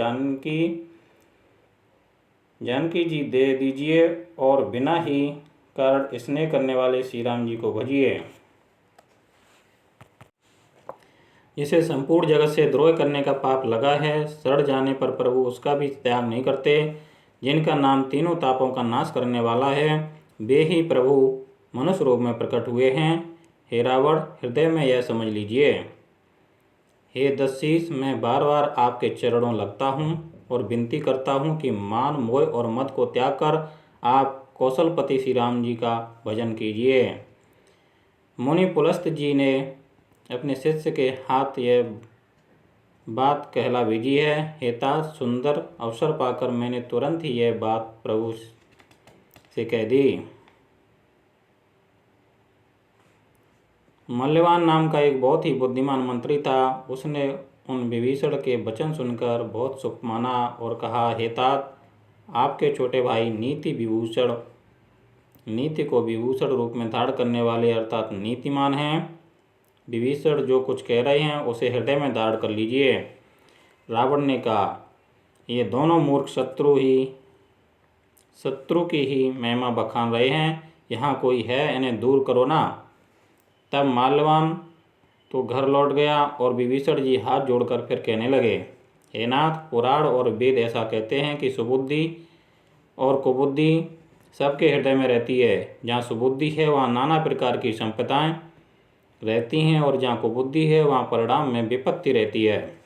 जानकी जी दे दीजिए और बिना ही कारण स्नेह करने वाले श्री राम जी को भजिए। जिसे संपूर्ण जगत से द्रोह करने का पाप लगा है, सड़ जाने पर प्रभु उसका भी त्याग नहीं करते। जिनका नाम तीनों तापों का नाश करने वाला है, वे ही प्रभु मनुष्य रूप में प्रकट हुए हैं। हे रावण, हृदय में यह समझ लीजिए। हे दशशीष, मैं बार बार आपके चरणों लगता हूँ और विनती करता हूँ कि मान, मोह और मद को त्याग कर आप कौशलपति श्री राम जी का भजन कीजिए। मुनि पुलस्त जी ने अपने शिष्य के हाथ यह बात कहला भेजी है। हे तात, सुंदर अवसर पाकर मैंने तुरंत ही यह बात प्रभु से कह दी। मल्यवान नाम का एक बहुत ही बुद्धिमान मंत्री था। उसने उन विभीषण के वचन सुनकर बहुत सुख माना और कहा, हे तात, आपके छोटे भाई नीति को विभूषण रूप में धारण करने वाले अर्थात नीतिमान हैं। विभीषण जो कुछ कह रहे हैं उसे हृदय में धारण कर लीजिए। रावण ने कहा, ये दोनों मूर्ख शत्रु की ही महिमा बखान रहे हैं। यहाँ कोई है, इन्हें दूर करो ना। तब माल्यवान तो घर लौट गया और विभीषण जी हाथ जोड़कर फिर कहने लगे, हे नाथ, पुराण और वेद ऐसा कहते हैं कि सुबुद्धि और कुबुद्धि सबके हृदय में रहती है। जहाँ सुबुद्धि है वहाँ नाना प्रकार की संपदाएं रहती हैं और जहाँ कुबुद्धि है वहाँ परिणाम में विपत्ति रहती है।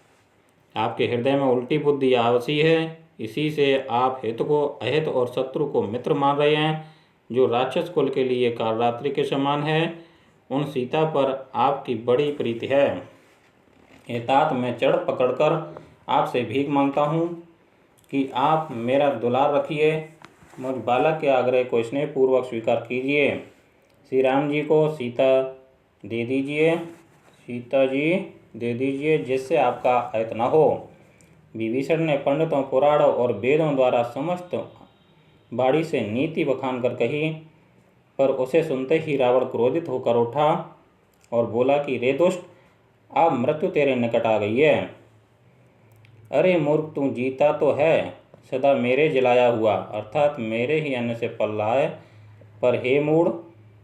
आपके हृदय में उल्टी बुद्धि आवसी है, इसी से आप हित को अहित और शत्रु को मित्र मान रहे हैं। जो राक्षस कुल के लिए कालरात्रि के समान है, उन सीता पर आपकी बड़ी प्रीति है। हे तात, मैं चढ़ पकड़कर आपसे भीख मांगता हूँ कि आप मेरा दुलार रखिए। मुझ बालक के आग्रह को स्नेहपूर्वक स्वीकार कीजिए। श्री राम जी को सीता जी दे दीजिए, जिससे आपका अहित न हो। विभीषण ने पंडितों, पुराणों और वेदों द्वारा समस्त बाड़ी से नीति बखान कर कही, पर उसे सुनते ही रावण क्रोधित होकर उठा और बोला कि रे दुष्ट, अब मृत्यु तेरे निकट आ गई है। अरे मूर्ख, तू जीता तो है, सदा मेरे जलाया हुआ अर्थात मेरे ही अन्न से पल रहा है। पर हे मूढ़,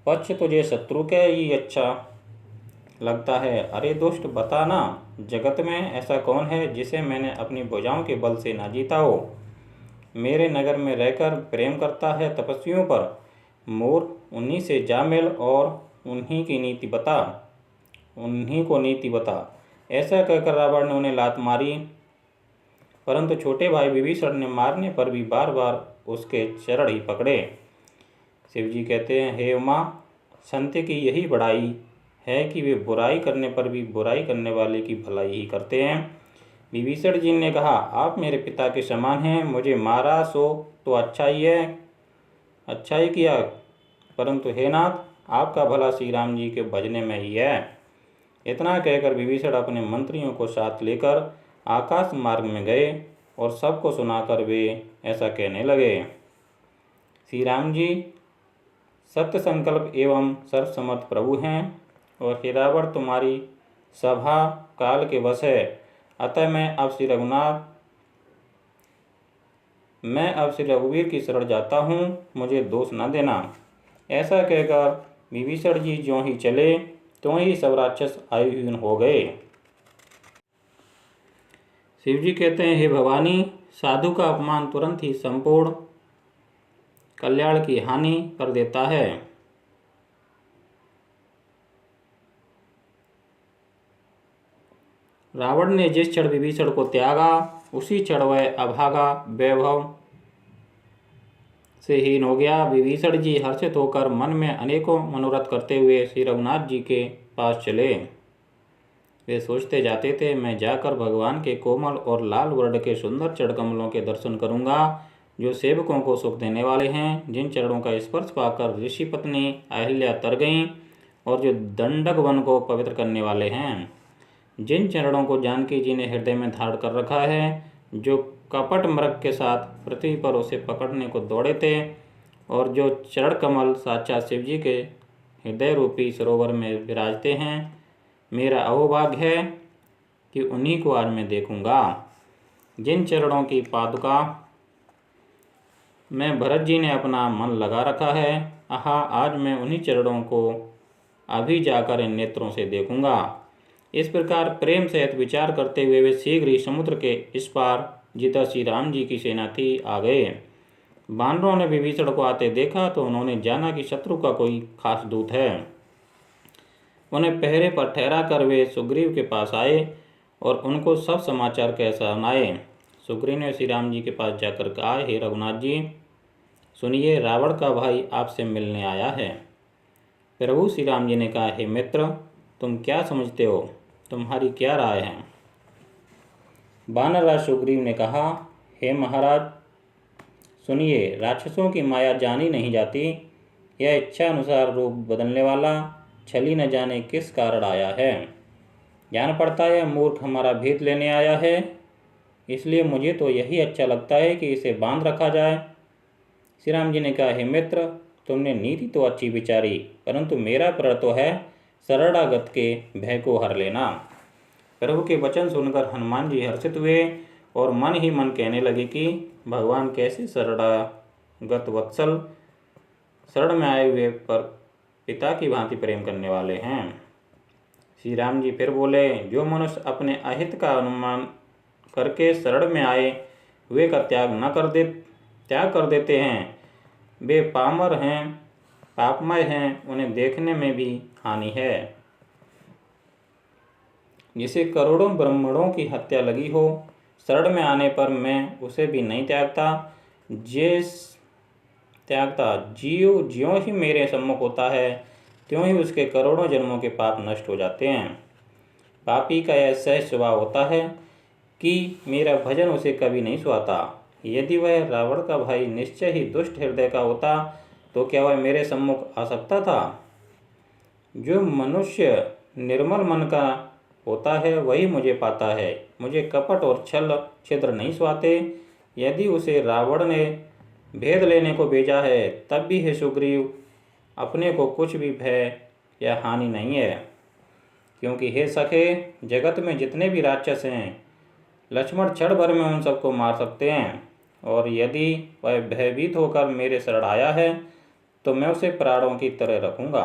पक्ष तुझे शत्रु का ही अच्छा लगता है। अरे दुष्ट, बता ना, जगत में ऐसा कौन है जिसे मैंने अपनी भुजाओं के बल से ना जीता हो। मेरे नगर में रहकर प्रेम करता है तपस्वियों पर। मूर्ख, उन्हीं से जा मिल और उन्हीं को नीति बता। ऐसा कहकर रावण ने उन्हें लात मारी, परंतु छोटे भाई विभीषण ने मारने पर भी बार बार उसके चरण ही पकड़े। शिव जी कहते हैं, हे उमा, संत की यही बड़ाई है कि वे बुराई करने पर भी बुराई करने वाले की भलाई ही करते हैं। विभीषण जी ने कहा, आप मेरे पिता के समान हैं, मुझे मारा सो तो अच्छा ही है, अच्छा ही किया, परंतु हे नाथ, आपका भला श्री राम जी के भजने में ही है। इतना कहकर विभीषण अपने मंत्रियों को साथ लेकर आकाश मार्ग में गए और सबको सुनाकर वे ऐसा कहने लगे, श्री राम जी सत्य संकल्प एवं सर्वसमर्थ प्रभु हैं और हे रावण तुम्हारी सभा काल के वश है, अतः मैं अब श्री रघुवीर की शरण जाता हूँ, मुझे दोष न देना। ऐसा कहकर विभीषण जी ज्यों ही चले त्यों ही सब राक्षस आयुहीन हो गए। शिव जी कहते हैं, हे भवानी, साधु का अपमान तुरंत ही संपूर्ण कल्याण की हानि कर देता है। रावण ने जिस क्षण विभीषण को त्यागा उसी क्षण वह अभागा वैभव से हीन हो गया। विभीषण जी हर्षित होकर मन में अनेकों मनोरथ करते हुए श्री रघुनाथ जी के पास चले। वे सोचते जाते थे, मैं जाकर भगवान के कोमल और लाल वर्ण के सुंदर चरणकमलों के दर्शन करूंगा, जो सेवकों को सुख देने वाले हैं, जिन चरणों का स्पर्श पाकर ऋषि पत्नी अहिल्या तर गईं और जो दंडक वन को पवित्र करने वाले हैं, जिन चरणों को जानकी जी ने हृदय में धारण कर रखा है, जो कपट मृग के साथ पृथ्वी पर उसे पकड़ने को दौड़े थे और जो चरण कमल साक्षात शिव जी के हृदय रूपी सरोवर में विराजते हैं, मेरा अहोभाग्य है कि उन्हीं को आज मैं देखूंगा। जिन चरणों की पादुका में भरत जी ने अपना मन लगा रखा है, आहा, आज मैं उन्हीं चरणों को अभी जाकर इन नेत्रों से देखूंगा। इस प्रकार प्रेम सहित विचार करते हुए वे शीघ्र ही समुद्र के इस पार, जिधर श्री राम जी की सेना थी, आ गए। बानरों ने विभीषण को आते देखा तो उन्होंने जाना कि शत्रु का कोई खास दूत है। उन्हें पहरे पर ठहरा कर वे सुग्रीव के पास आए और उनको सब समाचार कह सुनाए। सुग्रीव ने श्री राम जी के पास जाकर कहा, हे रघुनाथ जी, सुनिए, रावण का भाई आपसे मिलने आया है। प्रभु श्री राम जी ने कहा, हे मित्र, तुम क्या समझते हो, तुम्हारी क्या राय है? वानरराज सुग्रीव ने कहा, हे महाराज, सुनिए, राक्षसों की माया जानी नहीं जाती। यह इच्छा अनुसार रूप बदलने वाला छली न जाने किस कारण आया है। जान पड़ता है मूर्ख हमारा भेद लेने आया है, इसलिए मुझे तो यही अच्छा लगता है कि इसे बांध रखा जाए। श्री राम जी ने कहा, हे मित्र, तुमने नीति तो अच्छी विचारी, परंतु मेरा प्रण तो है शरणागत के भय को हर लेना। प्रभु के वचन सुनकर हनुमान जी हर्षित हुए और मन ही मन कहने लगे कि भगवान कैसे शरणागत वत्सल, शरण में आए हुए पर पिता की भांति प्रेम करने वाले हैं। श्री राम जी फिर बोले, जो मनुष्य अपने अहित का अनुमान करके शरण में आए वे का त्याग कर देते हैं, वे पामर हैं, पापमय हैं, उन्हें देखने में भी हानि है। जिसे करोड़ों ब्राह्मणों की हत्या लगी हो, शरण में आने पर मैं उसे भी नहीं त्यागता। ज्यों ही मेरे सम्मुख होता है त्यों ही उसके करोड़ों जन्मों के पाप नष्ट हो जाते हैं। पापी का यह सहज स्वभाव होता है कि मेरा भजन उसे कभी नहीं सुहाता। यदि वह रावण का भाई निश्चय ही दुष्ट हृदय का होता तो क्या वह मेरे सम्मुख आ सकता था? जो मनुष्य निर्मल मन का होता है वही मुझे पाता है। मुझे कपट और छल छिद्र नहीं सुहाते। यदि उसे रावण ने भेद लेने को भेजा है तब भी हे सुग्रीव, अपने को कुछ भी भय या हानि नहीं है, क्योंकि हे सखे, जगत में जितने भी राक्षस हैं, लक्ष्मण क्षण भर में उन सबको मार सकते हैं, और यदि वह भयभीत होकर मेरे शरण आया है तो मैं उसे प्राणों की तरह रखूंगा।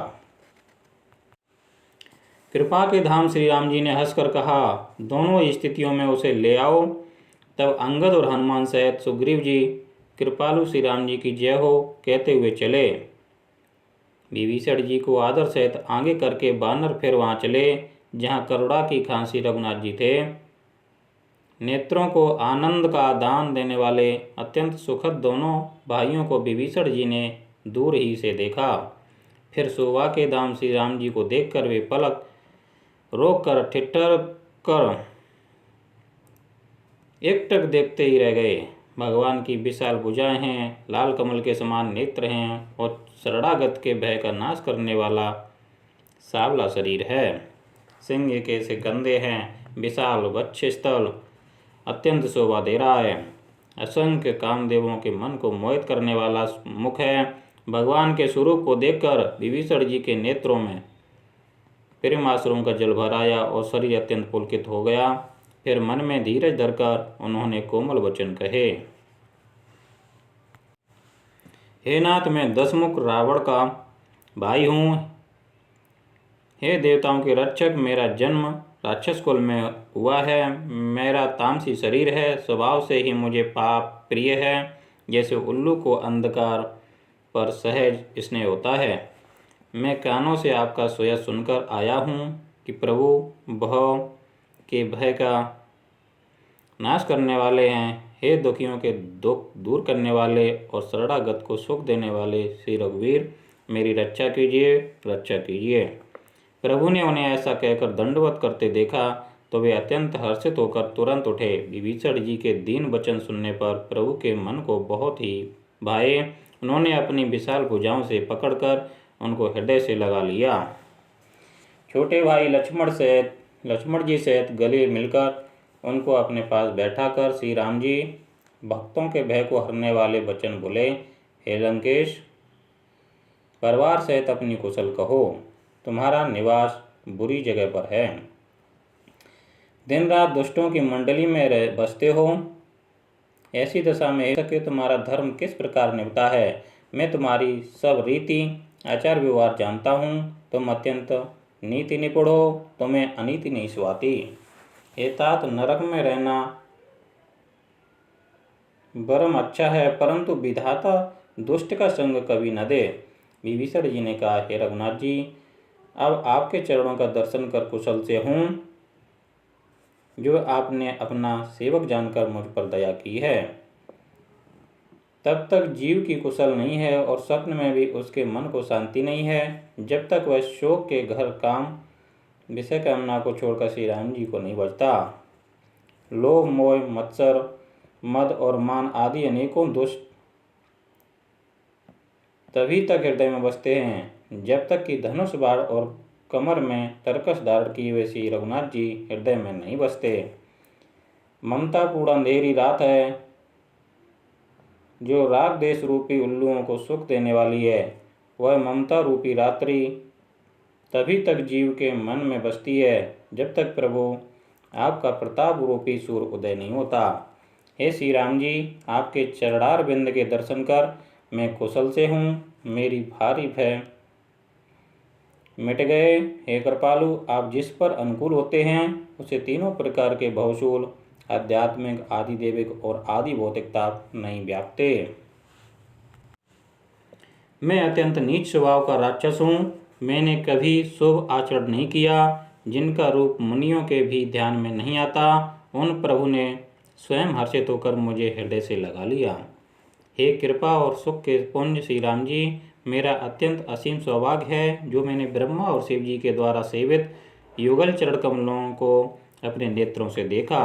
कृपा के धाम श्री राम जी ने हंसकर कहा, दोनों स्थितियों में उसे ले आओ। तब अंगद और हनुमान सहित सुग्रीव जी कृपालु श्री राम जी की जय हो कहते हुए चले। विभीषण जी को आदर सहित आगे करके बानर फिर वहाँ चले जहाँ करुणा की खांसी रघुनाथ जी थे। नेत्रों को आनंद का दान देने वाले अत्यंत सुखद दोनों भाइयों को विभीषण जी ने दूर ही से देखा। फिर शोभा के धाम श्री राम जी को देखकर वे पलक रोक कर ठिठर कर एकटक देखते ही रह गए। भगवान की विशाल भुजाएं हैं, लाल कमल के समान नेत्र हैं और शरणागत के भय का नाश करने वाला सांवला शरीर है। सिंह के ऐसे कंधे हैं, विशाल वक्षस्थल अत्यंत शोभा दे रहा है। असंख्य कामदेवों के मन को मोहित करने वाला मुख है। भगवान के स्वरूप को देखकर विभीषण जी के नेत्रों में प्रेमाश्रुओं का जल भर आया और शरीर अत्यंत पुलकित हो गया। फिर मन में धीरज धरकर उन्होंने कोमल वचन कहे। हे नाथ, मैं दशमुख रावण का भाई हूँ। हे देवताओं के रक्षक, मेरा जन्म राक्षस कुल में हुआ है। मेरा तामसी शरीर है, स्वभाव से ही मुझे पाप प्रिय है। जैसे उल्लू को अंधकार पर सहज स्नेह होता है। मैं कानों से आपका सोया सुनकर आया हूँ कि प्रभु भव के भय का नाश करने वाले हैं। हे दुखियों के दुख दूर करने वाले और शरणागत को सुख देने वाले श्री रघुवीर, मेरी रक्षा कीजिए, रक्षा कीजिए। प्रभु ने उन्हें ऐसा कहकर दंडवत करते देखा तो वे अत्यंत हर्षित होकर तुरंत उठे। विभीषण जी के दीन वचन सुनने पर प्रभु के मन को बहुत ही भाए। उन्होंने अपनी विशाल भुजाओं से पकड़कर उनको हृदय से लगा लिया। छोटे भाई लक्ष्मण जी सहित गले मिलकर उनको अपने पास बैठाकर श्री राम जी भक्तों के भय को हरने वाले वचन बोले। हे लंकेश, परिवार सहित अपनी कुशल कहो। तुम्हारा निवास बुरी जगह पर है। दिन रात दुष्टों की मंडली में बसते हो। ऐसी दशा में हो सके तुम्हारा धर्म किस प्रकार निभता है। मैं तुम्हारी सब रीति आचार व्यवहार जानता हूँ। तुम अत्यंत नीति निपुण हो, तुम्हें अनीति नहीं सुहाती। हे तात, नरक में रहना बरम अच्छा है, परंतु विधाता दुष्ट का संग कभी न दे। विभीषण जी ने कहा, हे रघुनाथ जी, अब आपके चरणों का दर्शन कर कुशल से हूँ, जो आपने अपना सेवक जानकर मुझ पर दया की है। तब तक जीव की कुशल नहीं है और स्वप्न में भी उसके मन को शांति नहीं है, जब तक वह शोक के घर काम विषय कामना को छोड़कर श्री राम जी को नहीं बचता। लोभ, मोह, मत्सर, मद और मान आदि अनेकों दुष्ट तभी तक हृदय में बसते हैं जब तक कि धनुष बाण और कमर में तरकस धारण किए हुए श्री रघुनाथ जी हृदय में नहीं बसते। ममता पूर्ण अंधेरी रात है, जो राग देश रूपी उल्लुओं को सुख देने वाली है। वह ममता रूपी रात्रि तभी तक जीव के मन में बसती है जब तक प्रभु आपका प्रताप रूपी सूर्य उदय नहीं होता। हे श्री राम जी, आपके चरणार बिंद के दर्शन कर मैं कुशल से हूँ। मेरी भारी भय मिट गए। हे कृपालु, आप जिस पर अनुकूल होते हैं उसे तीनों प्रकार के भवशूल, आध्यात्मिक, आदिदेविक और आदि भौतिकता नहीं व्यापते। मैं अत्यंत नीच स्वभाव का राक्षस हूँ। मैंने कभी शुभ आचरण नहीं किया। जिनका रूप मुनियों के भी ध्यान में नहीं आता, उन प्रभु ने स्वयं हर्षित होकर मुझे हृदय से लगा लिया। हे कृपा और सुख के पुंज श्री राम जी, मेरा अत्यंत असीम सौभाग्य है जो मैंने ब्रह्मा और शिव जी के द्वारा सेवित युगल चरण कमलों को अपने नेत्रों से देखा।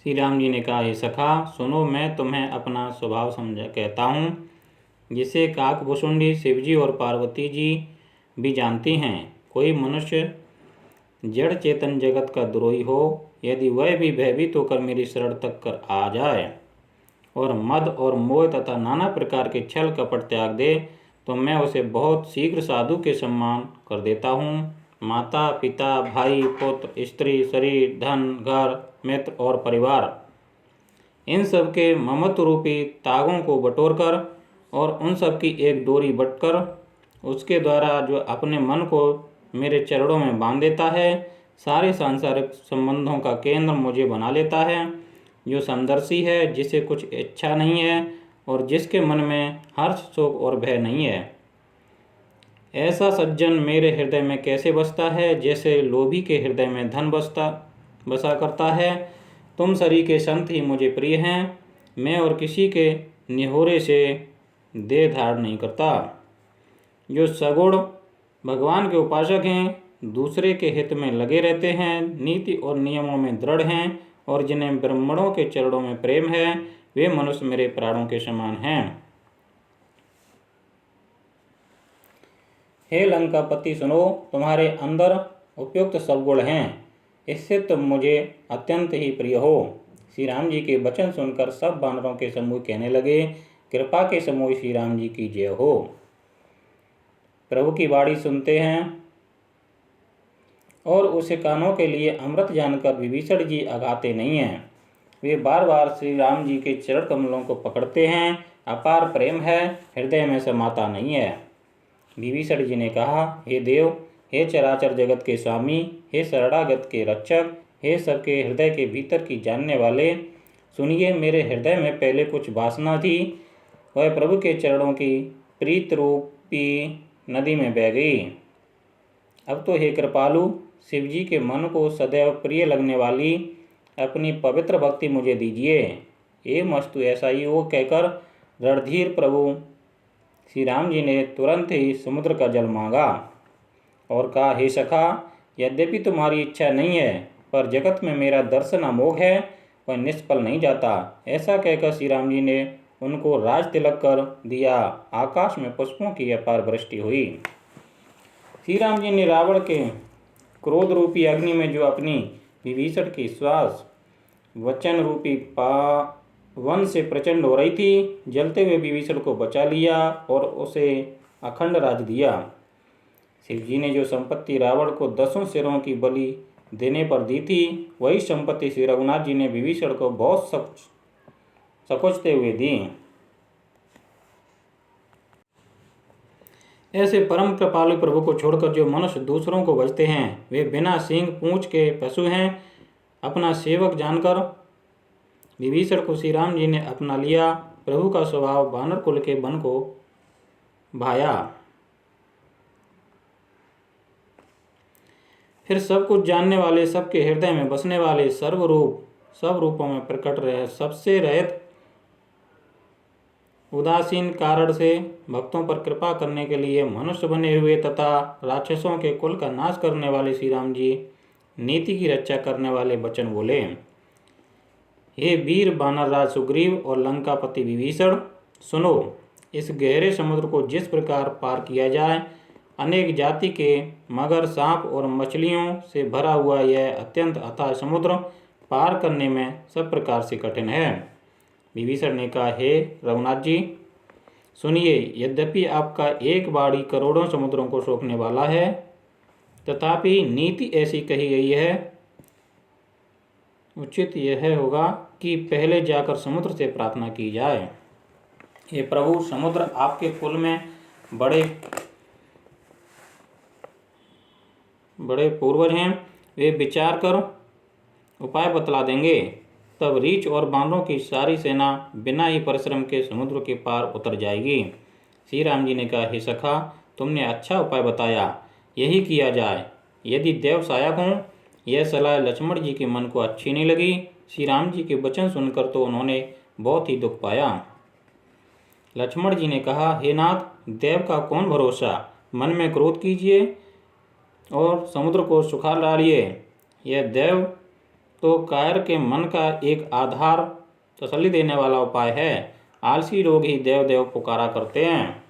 श्री राम जी ने कहा, हे सखा सुनो, मैं तुम्हें अपना स्वभाव समझा कहता हूँ, जिसे काकभुसुंडी शिवजी और पार्वती जी भी जानती हैं। कोई मनुष्य जड़ चेतन जगत का द्रोही हो, यदि वह भी भयभीत होकर मेरी शरण तक कर आ जाए और मद और मोह तथा नाना प्रकार के छल कपट त्याग दे, तो मैं उसे बहुत शीघ्र साधु के सम्मान कर देता हूँ। माता, पिता, भाई, पुत्र, स्त्री, शरीर, धन, घर, मित्र और परिवार, इन सब के ममत्व रूपी तागों को बटोरकर और उन सब की एक डोरी बटकर उसके द्वारा जो अपने मन को मेरे चरणों में बांध देता है, सारे सांसारिक संबंधों का केंद्र मुझे बना लेता है। जो समदर्शी है, जिसे कुछ इच्छा नहीं है और जिसके मन में हर्ष, शोक और भय नहीं है, ऐसा सज्जन मेरे हृदय में कैसे बसता है, जैसे लोभी के हृदय में धन बसा करता है। तुम सरी के संत ही मुझे प्रिय हैं। मैं और किसी के निहोरे से देह धारण नहीं करता। जो सगुण भगवान के उपासक हैं, दूसरे के हित में लगे रहते हैं, नीति और नियमों में दृढ़ हैं और जिन्हें ब्राह्मणों के चरणों में प्रेम है, वे मनुष्य मेरे प्राणों के समान हैं। हे लंकापति, सुनो, तुम्हारे अंदर उपयुक्त सब गुण हैं, इससे तुम मुझे अत्यंत ही प्रिय हो। श्री राम जी के वचन सुनकर सब वानरों के समूह कहने लगे, कृपा के समूह श्री राम जी की जय हो। प्रभु की वाणी सुनते हैं और उसे कानों के लिए अमृत जानकर विभीषण जी अघाते नहीं हैं। वे बार बार श्री राम जी के चरण कमलों को पकड़ते हैं। अपार प्रेम है, हृदय में समाता नहीं है। विभीषण जी ने कहा, हे देव, हे चराचर जगत के स्वामी, हे शरणागत के रक्षक, हे सबके हृदय के भीतर की जानने वाले, सुनिए, मेरे हृदय में पहले कुछ वासना थी, वह प्रभु के चरणों की प्रीत रूपी नदी में बह गई। अब तो हे कृपालु, शिव जी के मन को सदैव प्रिय लगने वाली अपनी पवित्र भक्ति मुझे दीजिए। एवं अस्तु, ऐसा ही हो कहकर रणधीर प्रभु श्री राम जी ने तुरंत ही समुद्र का जल मांगा और कहा, हे सखा, यद्यपि तुम्हारी इच्छा नहीं है, पर जगत में मेरा दर्शन अमोघ है, वह निष्फल नहीं जाता। ऐसा कहकर श्री राम जी ने उनको राज तिलक कर दिया। आकाश में पुष्पों की अपार वृष्टि हुई। श्री राम जी ने रावण के क्रोध रूपी अग्नि में जो अपनी विभीषण की श्वास वचन रूपी पावन से प्रचंड हो रही थी, जलते हुए विभीषण को बचा लिया और उसे अखंड राज दिया। शिव जी ने जो संपत्ति रावण को 10 सिरों की बलि देने पर दी थी, वही संपत्ति श्री रघुनाथ जी ने विभीषण को बहुत सकुचते हुए दी। ऐसे परम कृपालु प्रभु को छोड़कर जो मनुष्य दूसरों को भजते हैं, वे बिना सींग पूंछ के पशु हैं। अपना सेवक जानकर विभीषण को श्री राम जी ने अपना लिया। प्रभु का स्वभाव वानर कुल के वन को भाया। फिर सब कुछ जानने वाले, सबके हृदय में बसने वाले, सर्वरूप सब रूपों में प्रकट रहे, सबसे रहित, उदासीन कारण से भक्तों पर कृपा करने के लिए मनुष्य बने हुए तथा राक्षसों के कुल का नाश करने वाले श्री राम जी नीति की रक्षा करने वाले वचन बोले। हे वीर वानरराज सुग्रीव और लंकापति विभीषण, सुनो, इस गहरे समुद्र को जिस प्रकार पार किया जाए, अनेक जाति के मगर, सांप और मछलियों से भरा हुआ यह अत्यंत अथाह समुद्र पार करने में सब प्रकार से कठिन है। विभीषण ने कहा, हे रघुनाथ जी, सुनिए, यद्यपि आपका एक वाणी करोड़ों समुद्रों को सोखने वाला है, तथापि नीति ऐसी कही गई है, उचित यह होगा कि पहले जाकर समुद्र से प्रार्थना की जाए। हे प्रभु, समुद्र आपके कुल में बड़े पूर्वज हैं, वे विचार कर उपाय बतला देंगे। तब रीछ और बांदरों की सारी सेना बिना ही परिश्रम के समुद्र के पार उतर जाएगी। श्री राम जी ने कहा, हे सखा, तुमने अच्छा उपाय बताया, यही किया जाए। यदि देव सहायक हों। यह सलाह लक्ष्मण जी के मन को अच्छी नहीं लगी। श्री राम जी के वचन सुनकर तो उन्होंने बहुत ही दुख पाया। लक्ष्मण जी ने कहा, हे नाथ, देव का कौन भरोसा, मन में क्रोध कीजिए और समुद्र को सुखा डालिए। यह देव तो कायर के मन का एक आधार तसल्ली देने वाला उपाय है। आलसी लोग ही देव देव पुकारा करते हैं।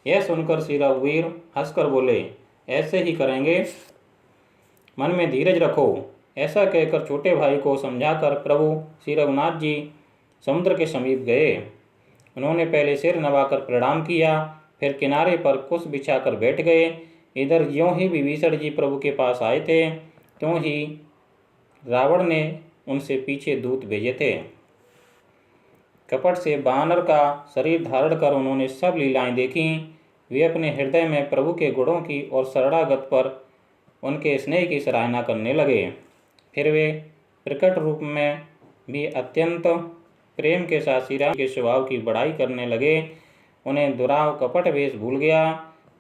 यह सुनकर श्री रघुवीर हंसकर बोले, ऐसे ही करेंगे, मन में धीरज रखो। ऐसा कहकर छोटे भाई को समझाकर प्रभु श्री रघुनाथ जी समुद्र के समीप गए। उन्होंने पहले सिर नवाकर प्रणाम किया, फिर किनारे पर कुश बिछाकर बैठ गए। इधर ज्यों ही विभीषण जी प्रभु के पास आए थे, त्यों ही रावण ने उनसे पीछे दूत भेजे थे। कपट से बानर का शरीर धारण कर उन्होंने सब लीलाएं देखी। वे अपने हृदय में प्रभु के गुणों की और शरणागत पर उनके स्नेह की सराहना करने लगे। फिर वे प्रकट रूप में भी अत्यंत प्रेम के साथ श्री राम के स्वभाव की बड़ाई करने लगे। उन्हें दुराव कपट वेश भूल गया।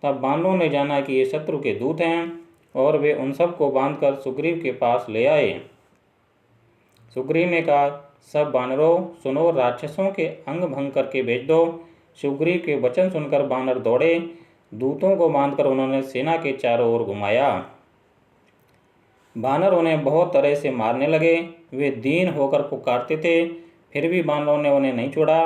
तब बानरों ने जाना कि ये शत्रु के दूत हैं और वे उन सब को बांधकर सुग्रीव के पास ले आए। सुग्रीव ने कहा, सब बानरों सुनो, राक्षसों के अंग भंग करके भेज दो। सुग्रीव के वचन सुनकर बानर दौड़े। दूतों को बांधकर उन्होंने सेना के चारों ओर घुमाया। बानर उन्हें बहुत तरह से मारने लगे। वे दीन होकर पुकारते थे, फिर भी बानरों ने उन्हें नहीं छोड़ा।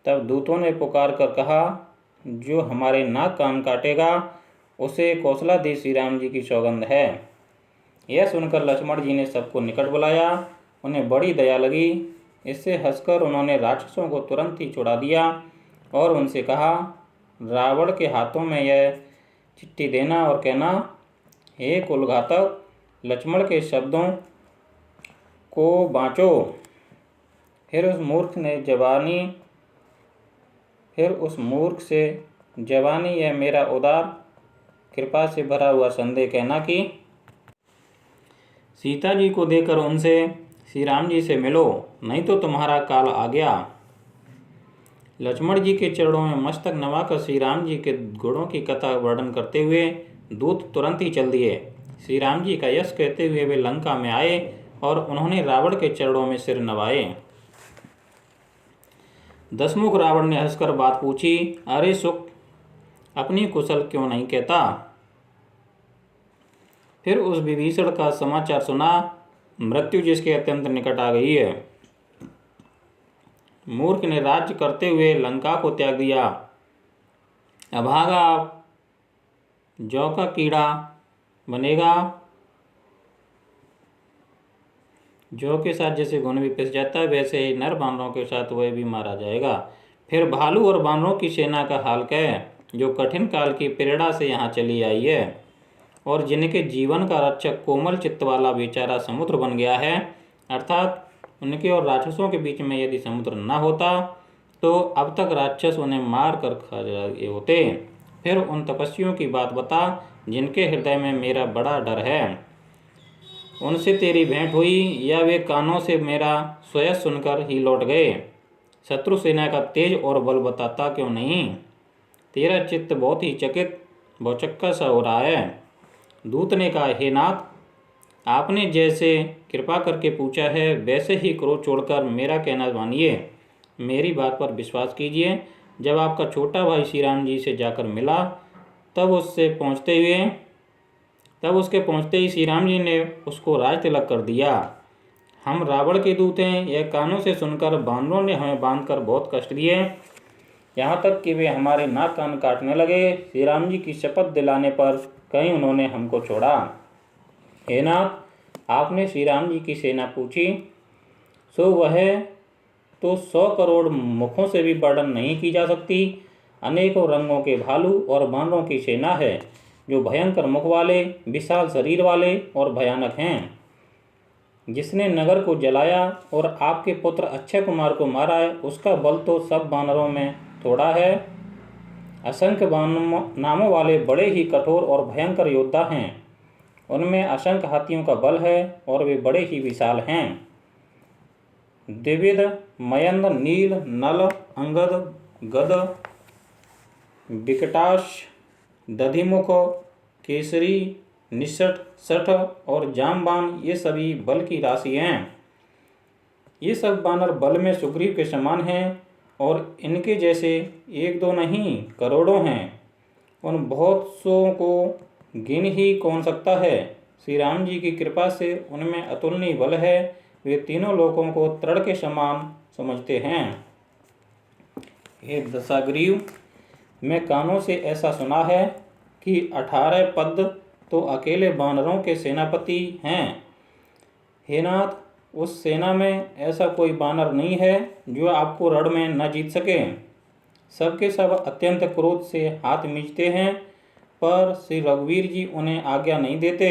तब दूतों ने पुकार कर कहा, जो हमारे नाक कान काटेगा उसे कौशलाधीश श्री राम जी की सौगंध है। यह सुनकर लक्ष्मण जी ने सबको निकट बुलाया। उन्हें बड़ी दया लगी। इससे हंसकर उन्होंने राक्षसों को तुरंत ही छुड़ा दिया और उनसे कहा, रावण के हाथों में यह चिट्ठी देना और कहना, हे कुलघातक, लक्ष्मण के शब्दों को बाँचो। फिर उस मूर्ख से जवानी यह मेरा उदार कृपा से भरा हुआ संदेह कहना कि सीता जी को देकर उनसे श्री राम जी से मिलो, नहीं तो तुम्हारा काल आ गया। लक्ष्मण जी के चरणों में मस्तक नवाकर श्री राम जी के गुणों की कथा वर्णन करते हुए दूत तुरंत ही चल दिए। श्री राम जी का यश कहते हुए वे लंका में आए और उन्होंने रावण के चरणों में सिर नवाए। दशमुख रावण ने हंसकर बात पूछी, अरे सुख, अपनी कुशल क्यों नहीं कहता? फिर उस विभीषण का समाचार सुना, मृत्यु जिसके अत्यंत निकट आ गई है। मूर्ख ने राज्य करते हुए लंका को त्याग दिया। अभागा जौ का कीड़ा बनेगा, जौ के साथ जैसे घुन भी पिस जाता है, वैसे ही नर बानरों के साथ वह भी मारा जाएगा। फिर भालू और बानरों की सेना का हाल क्या है, जो कठिन काल की प्रेरणा से यहाँ चली आई है और जिनके जीवन का रक्षक कोमल चित्त वाला बेचारा समुद्र बन गया है। अर्थात उनके और राक्षसों के बीच में यदि समुद्र न होता तो अब तक राक्षस उन्हें मार कर खा जाए होते। फिर उन तपस्वियों की बात बता जिनके हृदय में मेरा बड़ा डर है। उनसे तेरी भेंट हुई या वे कानों से मेरा स्वयं सुनकर ही लौट गए? शत्रु सेना का तेज और बल बताता क्यों नहीं? तेरा चित्त बहुत ही चकित भौचक्का सा हो रहा है। दूत ने कहा, हे नाथ, आपने जैसे कृपा करके पूछा है वैसे ही क्रोध छोड़कर मेरा कहना मानिए, मेरी बात पर विश्वास कीजिए। जब आपका छोटा भाई श्री राम जी से जाकर मिला तब उसके पहुँचते ही श्री राम जी ने उसको राज तिलक कर दिया। हम रावण के दूत हैं, यह कानों से सुनकर बानरों ने हमें बांधकर बहुत कष्ट दिए, यहाँ तक कि वे हमारे नाक कान काटने लगे। श्री राम जी की शपथ दिलाने पर कहीं उन्होंने हमको छोड़ा। हे नाथ, आपने श्री राम जी की सेना पूछी, सो वह तो 100 करोड़ मुखों से भी वर्णन नहीं की जा सकती। अनेकों रंगों के भालू और बानरों की सेना है, जो भयंकर मुख वाले, विशाल शरीर वाले और भयानक हैं। जिसने नगर को जलाया और आपके पुत्र अक्षय कुमार को मारा है, उसका बल तो सब बानरों में थोड़ा है। असंख्य नामों वाले बड़े ही कठोर और भयंकर योद्धा हैं। उनमें असंख्य हाथियों का बल है और वे बड़े ही विशाल हैं। द्विविध, मयंद, नील, नल, अंगद, गद, विकटाश, दधिमुख, केसरी, निषठ, सठ और जामबान, ये सभी बल की राशि हैं। ये सब बानर बल में सुग्रीव के समान हैं और इनके जैसे एक दो नहीं करोड़ों हैं। उन बहुत सौ को गिन ही कौन सकता है। श्री राम जी की कृपा से उनमें अतुलनीय बल है। वे तीनों लोकों को तृण के समान समझते हैं। हे दशाग्रीव, मैं कानों से ऐसा सुना है कि 18 पद तो अकेले बानरों के सेनापति हैं। हे नाथ, उस सेना में ऐसा कोई बानर नहीं है जो आपको रण में न जीत सके। सबके सब अत्यंत क्रोध से हाथ मींचते हैं, पर श्री रघुवीर जी उन्हें आज्ञा नहीं देते।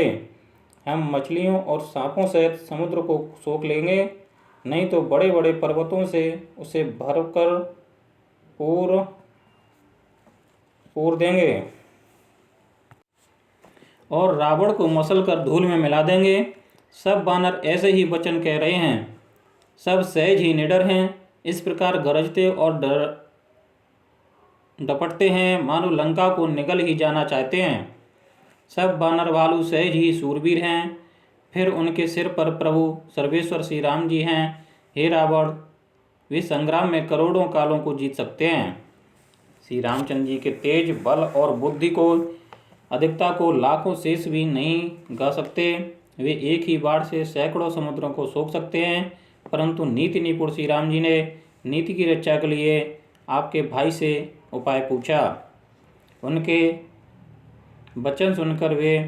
हम मछलियों और सांपों सहित समुद्र को सोख लेंगे, नहीं तो बड़े बड़े पर्वतों से उसे भरकर पूर देंगे और रावण को मसल कर धूल में मिला देंगे। सब बानर ऐसे ही वचन कह रहे हैं। सब सहज ही निडर हैं। इस प्रकार गरजते और डपटते हैं, मानो लंका को निगल ही जाना चाहते हैं। सब बानर भालू सहज ही सूरवीर हैं। फिर उनके सिर पर प्रभु सर्वेश्वर श्री राम जी हैं। हे रावण, वे संग्राम में करोड़ों कालों को जीत सकते हैं। श्री रामचंद्र जी के तेज बल और बुद्धि को अधिकता को लाखों शेष भी नहीं गा सकते। वे एक ही बाढ़ से सैकड़ों समुद्रों को सोख सकते हैं। परंतु नीति निपुण श्री राम जी ने नीति की रक्षा के लिए आपके भाई से उपाय पूछा। उनके वचन सुनकर वे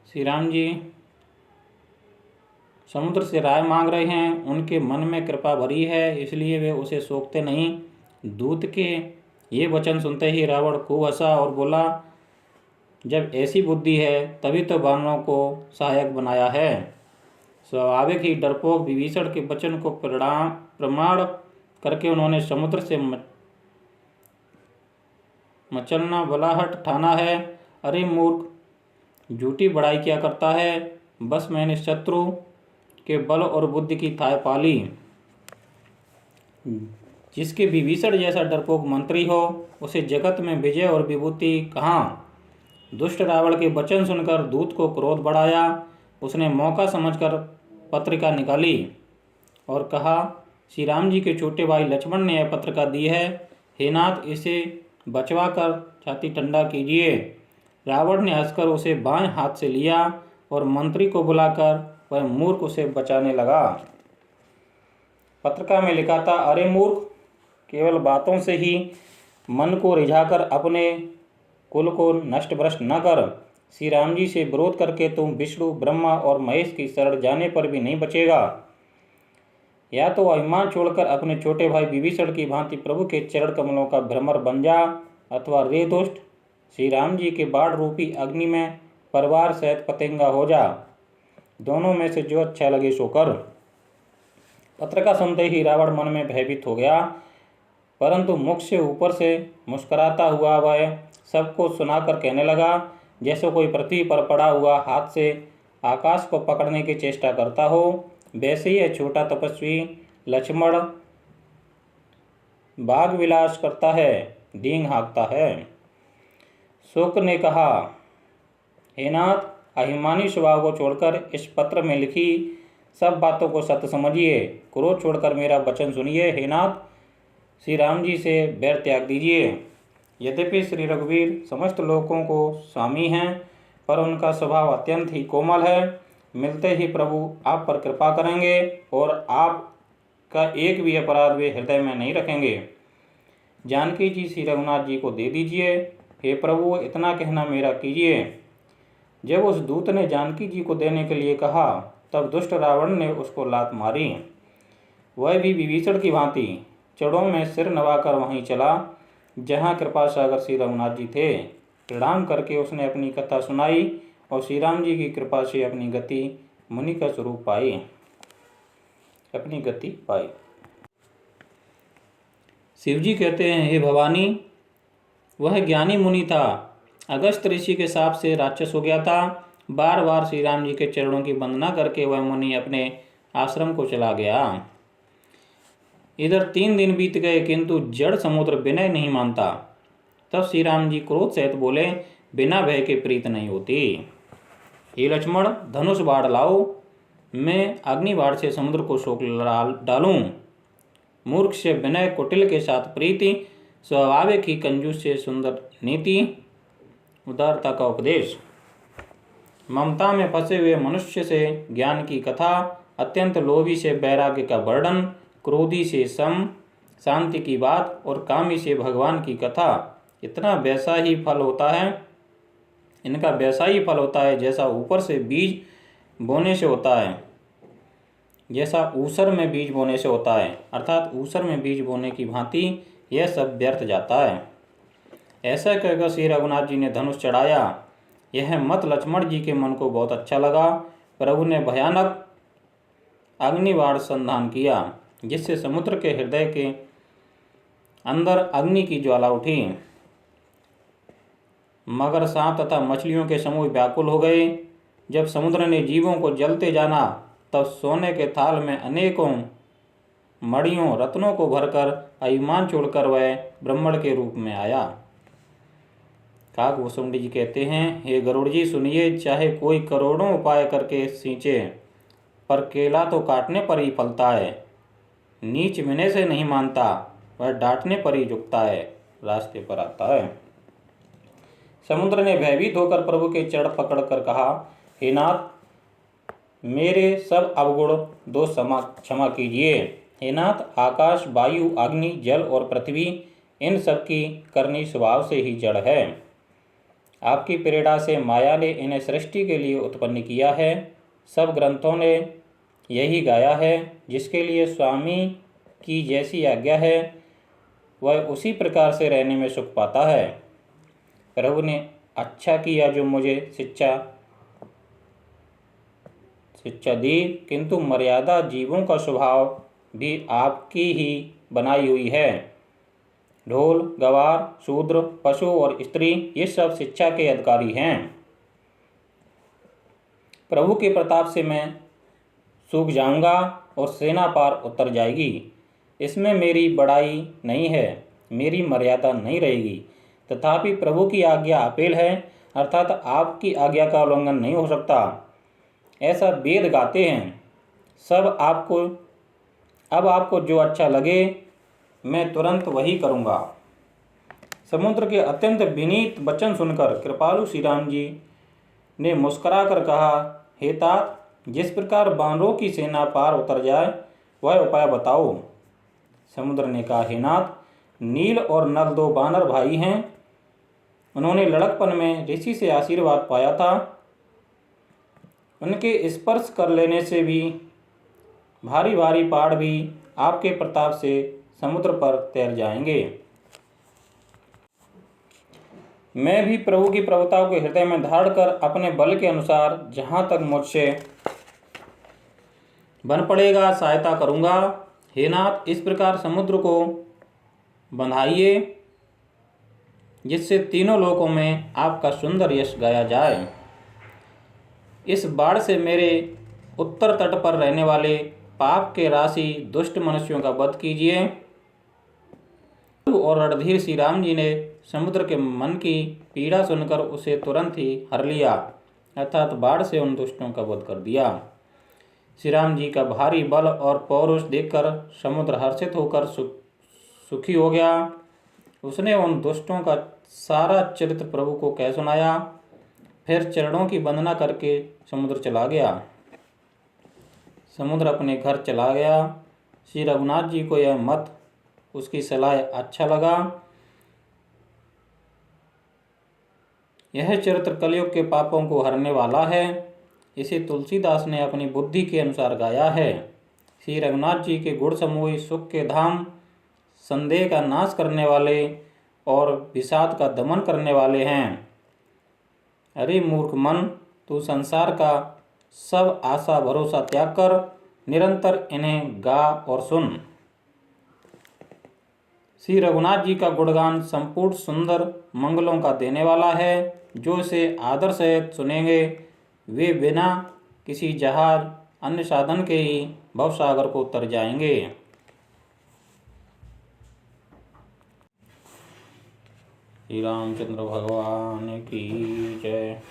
श्री राम जी समुद्र से राय मांग रहे हैं। उनके मन में कृपा भरी है, इसलिए वे उसे सोखते नहीं। दूत के ये वचन सुनते ही रावण खूब हंसा और बोला, जब ऐसी बुद्धि है तभी तो वानरों को सहायक बनाया है। स्वाभाविक ही डरपोक विभीषण के वचन को प्रमाण करके उन्होंने समुद्र से मचलना बलाहट ठाना है। अरे मूर्ख, झूठी बड़ाई क्या करता है। बस मैंने शत्रु के बल और बुद्धि की थाह पाली। जिसके विभीषण जैसा डरपोक मंत्री हो, उसे जगत में विजय और विभूति कहाँ। दुष्ट रावण के वचन सुनकर दूत को क्रोध बढ़ाया। उसने मौका समझकर पत्रिका निकाली और कहा, श्री राम जी के छोटे भाई लक्ष्मण ने यह पत्रिका दी है। हे नाथ, इसे बचवा कर छाती ठंडा कीजिए। रावण ने हंसकर उसे बाएं हाथ से लिया और मंत्री को बुलाकर वह मूर्ख उसे बचाने लगा। पत्रिका में लिखा था, अरे मूर्ख, केवल बातों से ही मन को रिझाकर अपने कुल को नष्ट भ्रष्ट न कर। श्री राम जी से विरोध करके तुम विष्णु, ब्रह्मा और महेश की शरण जाने पर भी नहीं बचेगा। या तो अभिमान छोड़कर अपने छोटे भाई विभीषण की भांति प्रभु के चरण कमलों का भ्रमर बन जा, अथवा रे दुष्ट, श्री राम जी के बाढ़ रूपी अग्नि में परिवार सहित पतंगा हो जा। दोनों में से जो अच्छा लगे सो कर। पत्रिका सुनते ही रावण मन में भयभीत हो गया, परंतु मुख से ऊपर से मुस्कुराता हुआ वह सबको सुनाकर कहने लगा, जैसे कोई पृथ्वी पर पड़ा हुआ हाथ से आकाश को पकड़ने की चेष्टा करता हो, वैसे ही छोटा तपस्वी लक्ष्मण बाग विलास करता है, डींग हाँकता है। शुक ने कहा, हे नाथ, अभिमानी स्वभाव को छोड़कर इस पत्र में लिखी सब बातों को सत्य समझिए। क्रोध छोड़कर मेरा वचन सुनिए। हे नाथ, श्री राम जी से बैर त्याग दीजिए। यद्यपि श्री रघुवीर समस्त लोगों को स्वामी हैं, पर उनका स्वभाव अत्यंत ही कोमल है। मिलते ही प्रभु आप पर कृपा करेंगे और आपका एक भी अपराध वे हृदय में नहीं रखेंगे। जानकी जी श्री रघुनाथ जी को दे दीजिए। हे प्रभु, इतना कहना मेरा कीजिए। जब उस दूत ने जानकी जी को देने के लिए कहा, तब दुष्ट रावण ने उसको लात मारी। वह भी विभीषण की भांति चढ़ों में सिर नवाकर वहीं चला जहाँ कृपा सागर श्री रघुनाथ जी थे। प्रणाम करके उसने अपनी कथा सुनाई और श्री राम जी की कृपा से अपनी गति मुनि का स्वरूप पाई, अपनी गति पाई। शिव जी कहते हैं, हे भवानी, वह ज्ञानी मुनि था, अगस्त ऋषि के शाप से राक्षस हो गया था। बार बार श्री राम जी के चरणों की वंदना करके वह मुनि अपने आश्रम को चला गया। इधर 3 दिन बीत गए, किंतु जड़ समुद्र विनय नहीं मानता। तब श्री राम जी क्रोध सहित बोले, बिना भय के प्रीत नहीं होती। हे लक्ष्मण, धनुष बाढ़ लाओ, मैं अग्नि बाढ़ से समुद्र को सोख डालूं। मूर्ख से विनय, कुटिल के साथ प्रीति, स्वाभाविक ही कंजूस से सुंदर नीति, उदारता का उपदेश, ममता में फंसे हुए मनुष्य से ज्ञान की कथा, अत्यंत लोभी से वैराग्य का वर्णन, क्रोधी से सम शांति की बात और कामी से भगवान की कथा। इतना वैसा ही फल होता है, इनका वैसा ही फल होता है जैसा ऊपर से बीज बोने से होता है, जैसा ऊसर में बीज बोने से होता है, अर्थात ऊसर में बीज बोने की भांति यह सब व्यर्थ जाता है। ऐसा कहकर श्री रघुनाथ जी ने धनुष चढ़ाया। यह मत लक्ष्मण जी के मन को बहुत अच्छा लगा। प्रभु ने भयानक अग्निबाण संधान किया, जिससे समुद्र के हृदय के अंदर अग्नि की ज्वाला उठी। मगर, सांप तथा मछलियों के समूह व्याकुल हो गए। जब समुद्र ने जीवों को जलते जाना, तब सोने के थाल में अनेकों मणियों रत्नों को भरकर अभिमान छोड़कर वह ब्रह्मण के रूप में आया। काकभूषुंडी जी कहते हैं, हे गरुड़ जी सुनिए, चाहे कोई करोड़ों उपाय करके सींचे, पर केला तो काटने पर ही फलता है। नीच विनय से नहीं मानता, वह डांटने पर ही झुकता है। रास्ते पर आता है। समुद्र ने भयभीत होकर प्रभु के चरण पकड़कर कहा, हे नाथ, मेरे सब अवगुण दोष क्षमा कीजिए। हे नाथ, आकाश, वायु, अग्नि, जल और पृथ्वी इन सब की करनी स्वभाव से ही जड़ है। आपकी प्रेरणा से माया ने इन्हें सृष्टि के लिए उत्पन्न किया है। सब ग्रंथों ने यही गाया है, जिसके लिए स्वामी की जैसी आज्ञा है वह उसी प्रकार से रहने में सुख पाता है। प्रभु ने अच्छा किया जो मुझे शिक्षा दी, किंतु मर्यादा जीवों का स्वभाव भी आपकी ही बनाई हुई है। ढोल, गवार, शूद्र, पशु और स्त्री ये सब शिक्षा के अधिकारी हैं। प्रभु के प्रताप से मैं सूख जाऊंगा और सेना पार उतर जाएगी। इसमें मेरी बड़ाई नहीं है, मेरी मर्यादा नहीं रहेगी। तथापि प्रभु की आज्ञा अपेल है, अर्थात आपकी आज्ञा का उल्लंघन नहीं हो सकता, ऐसा वेद गाते हैं। अब आपको जो अच्छा लगे मैं तुरंत वही करूँगा। समुद्र के अत्यंत विनीत वचन सुनकर कृपालु श्री राम जी ने मुस्कुराकर कहा, हे तात, जिस प्रकार बानरों की सेना पार उतर जाए वह उपाय बताओ। समुद्र ने कहा, हे नाथ, नील और नल दो बानर भाई हैं। उन्होंने लड़कपन में ऋषि से आशीर्वाद पाया था। उनके स्पर्श कर लेने से भी भारी भारी पहाड़ भी आपके प्रताप से समुद्र पर तैर जाएंगे। मैं भी प्रभु की प्रभुता को हृदय में धारण कर अपने बल के अनुसार जहाँ तक मुझसे बन पड़ेगा सहायता करूँगा। हे नाथ, इस प्रकार समुद्र को बंधाइए जिससे तीनों लोकों में आपका सुंदर यश गाया जाए। इस बाढ़ से मेरे उत्तर तट पर रहने वाले पाप के राशि दुष्ट मनुष्यों का वध कीजिए। और रणधीर श्री राम जी ने समुद्र के मन की पीड़ा सुनकर उसे तुरंत ही हर लिया, अर्थात बाढ़ से उन दुष्टों का वध कर दिया। श्री राम जी का भारी बल और पौरुष देखकर समुद्र हर्षित होकर सुखी हो गया। उसने उन दुष्टों का सारा चरित्र प्रभु को कह सुनाया। फिर चरणों की वंदना करके समुद्र चला गया। समुद्र अपने घर चला गया। श्री रघुनाथ जी को यह मत, उसकी सलाह अच्छा लगा। यह चरित्र कलयुग के पापों को हरने वाला है। इसे तुलसीदास ने अपनी बुद्धि के अनुसार गाया है। श्री रघुनाथ जी के गुण समूह सुख के धाम, संदेह का नाश करने वाले और विषाद का दमन करने वाले हैं। अरे मूर्ख मन, तू संसार का सब आशा भरोसा त्याग कर निरंतर इन्हें गा और सुन। श्री रघुनाथ जी का गुणगान संपूर्ण सुंदर मंगलों का देने वाला है। जो इसे आदर सहित सुनेंगे वे बिना किसी जहाज अन्य साधन के ही भवसागर को उतर जाएंगे। श्री रामचंद्र भगवान की जय।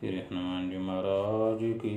श्री हनुमान जी महाराज की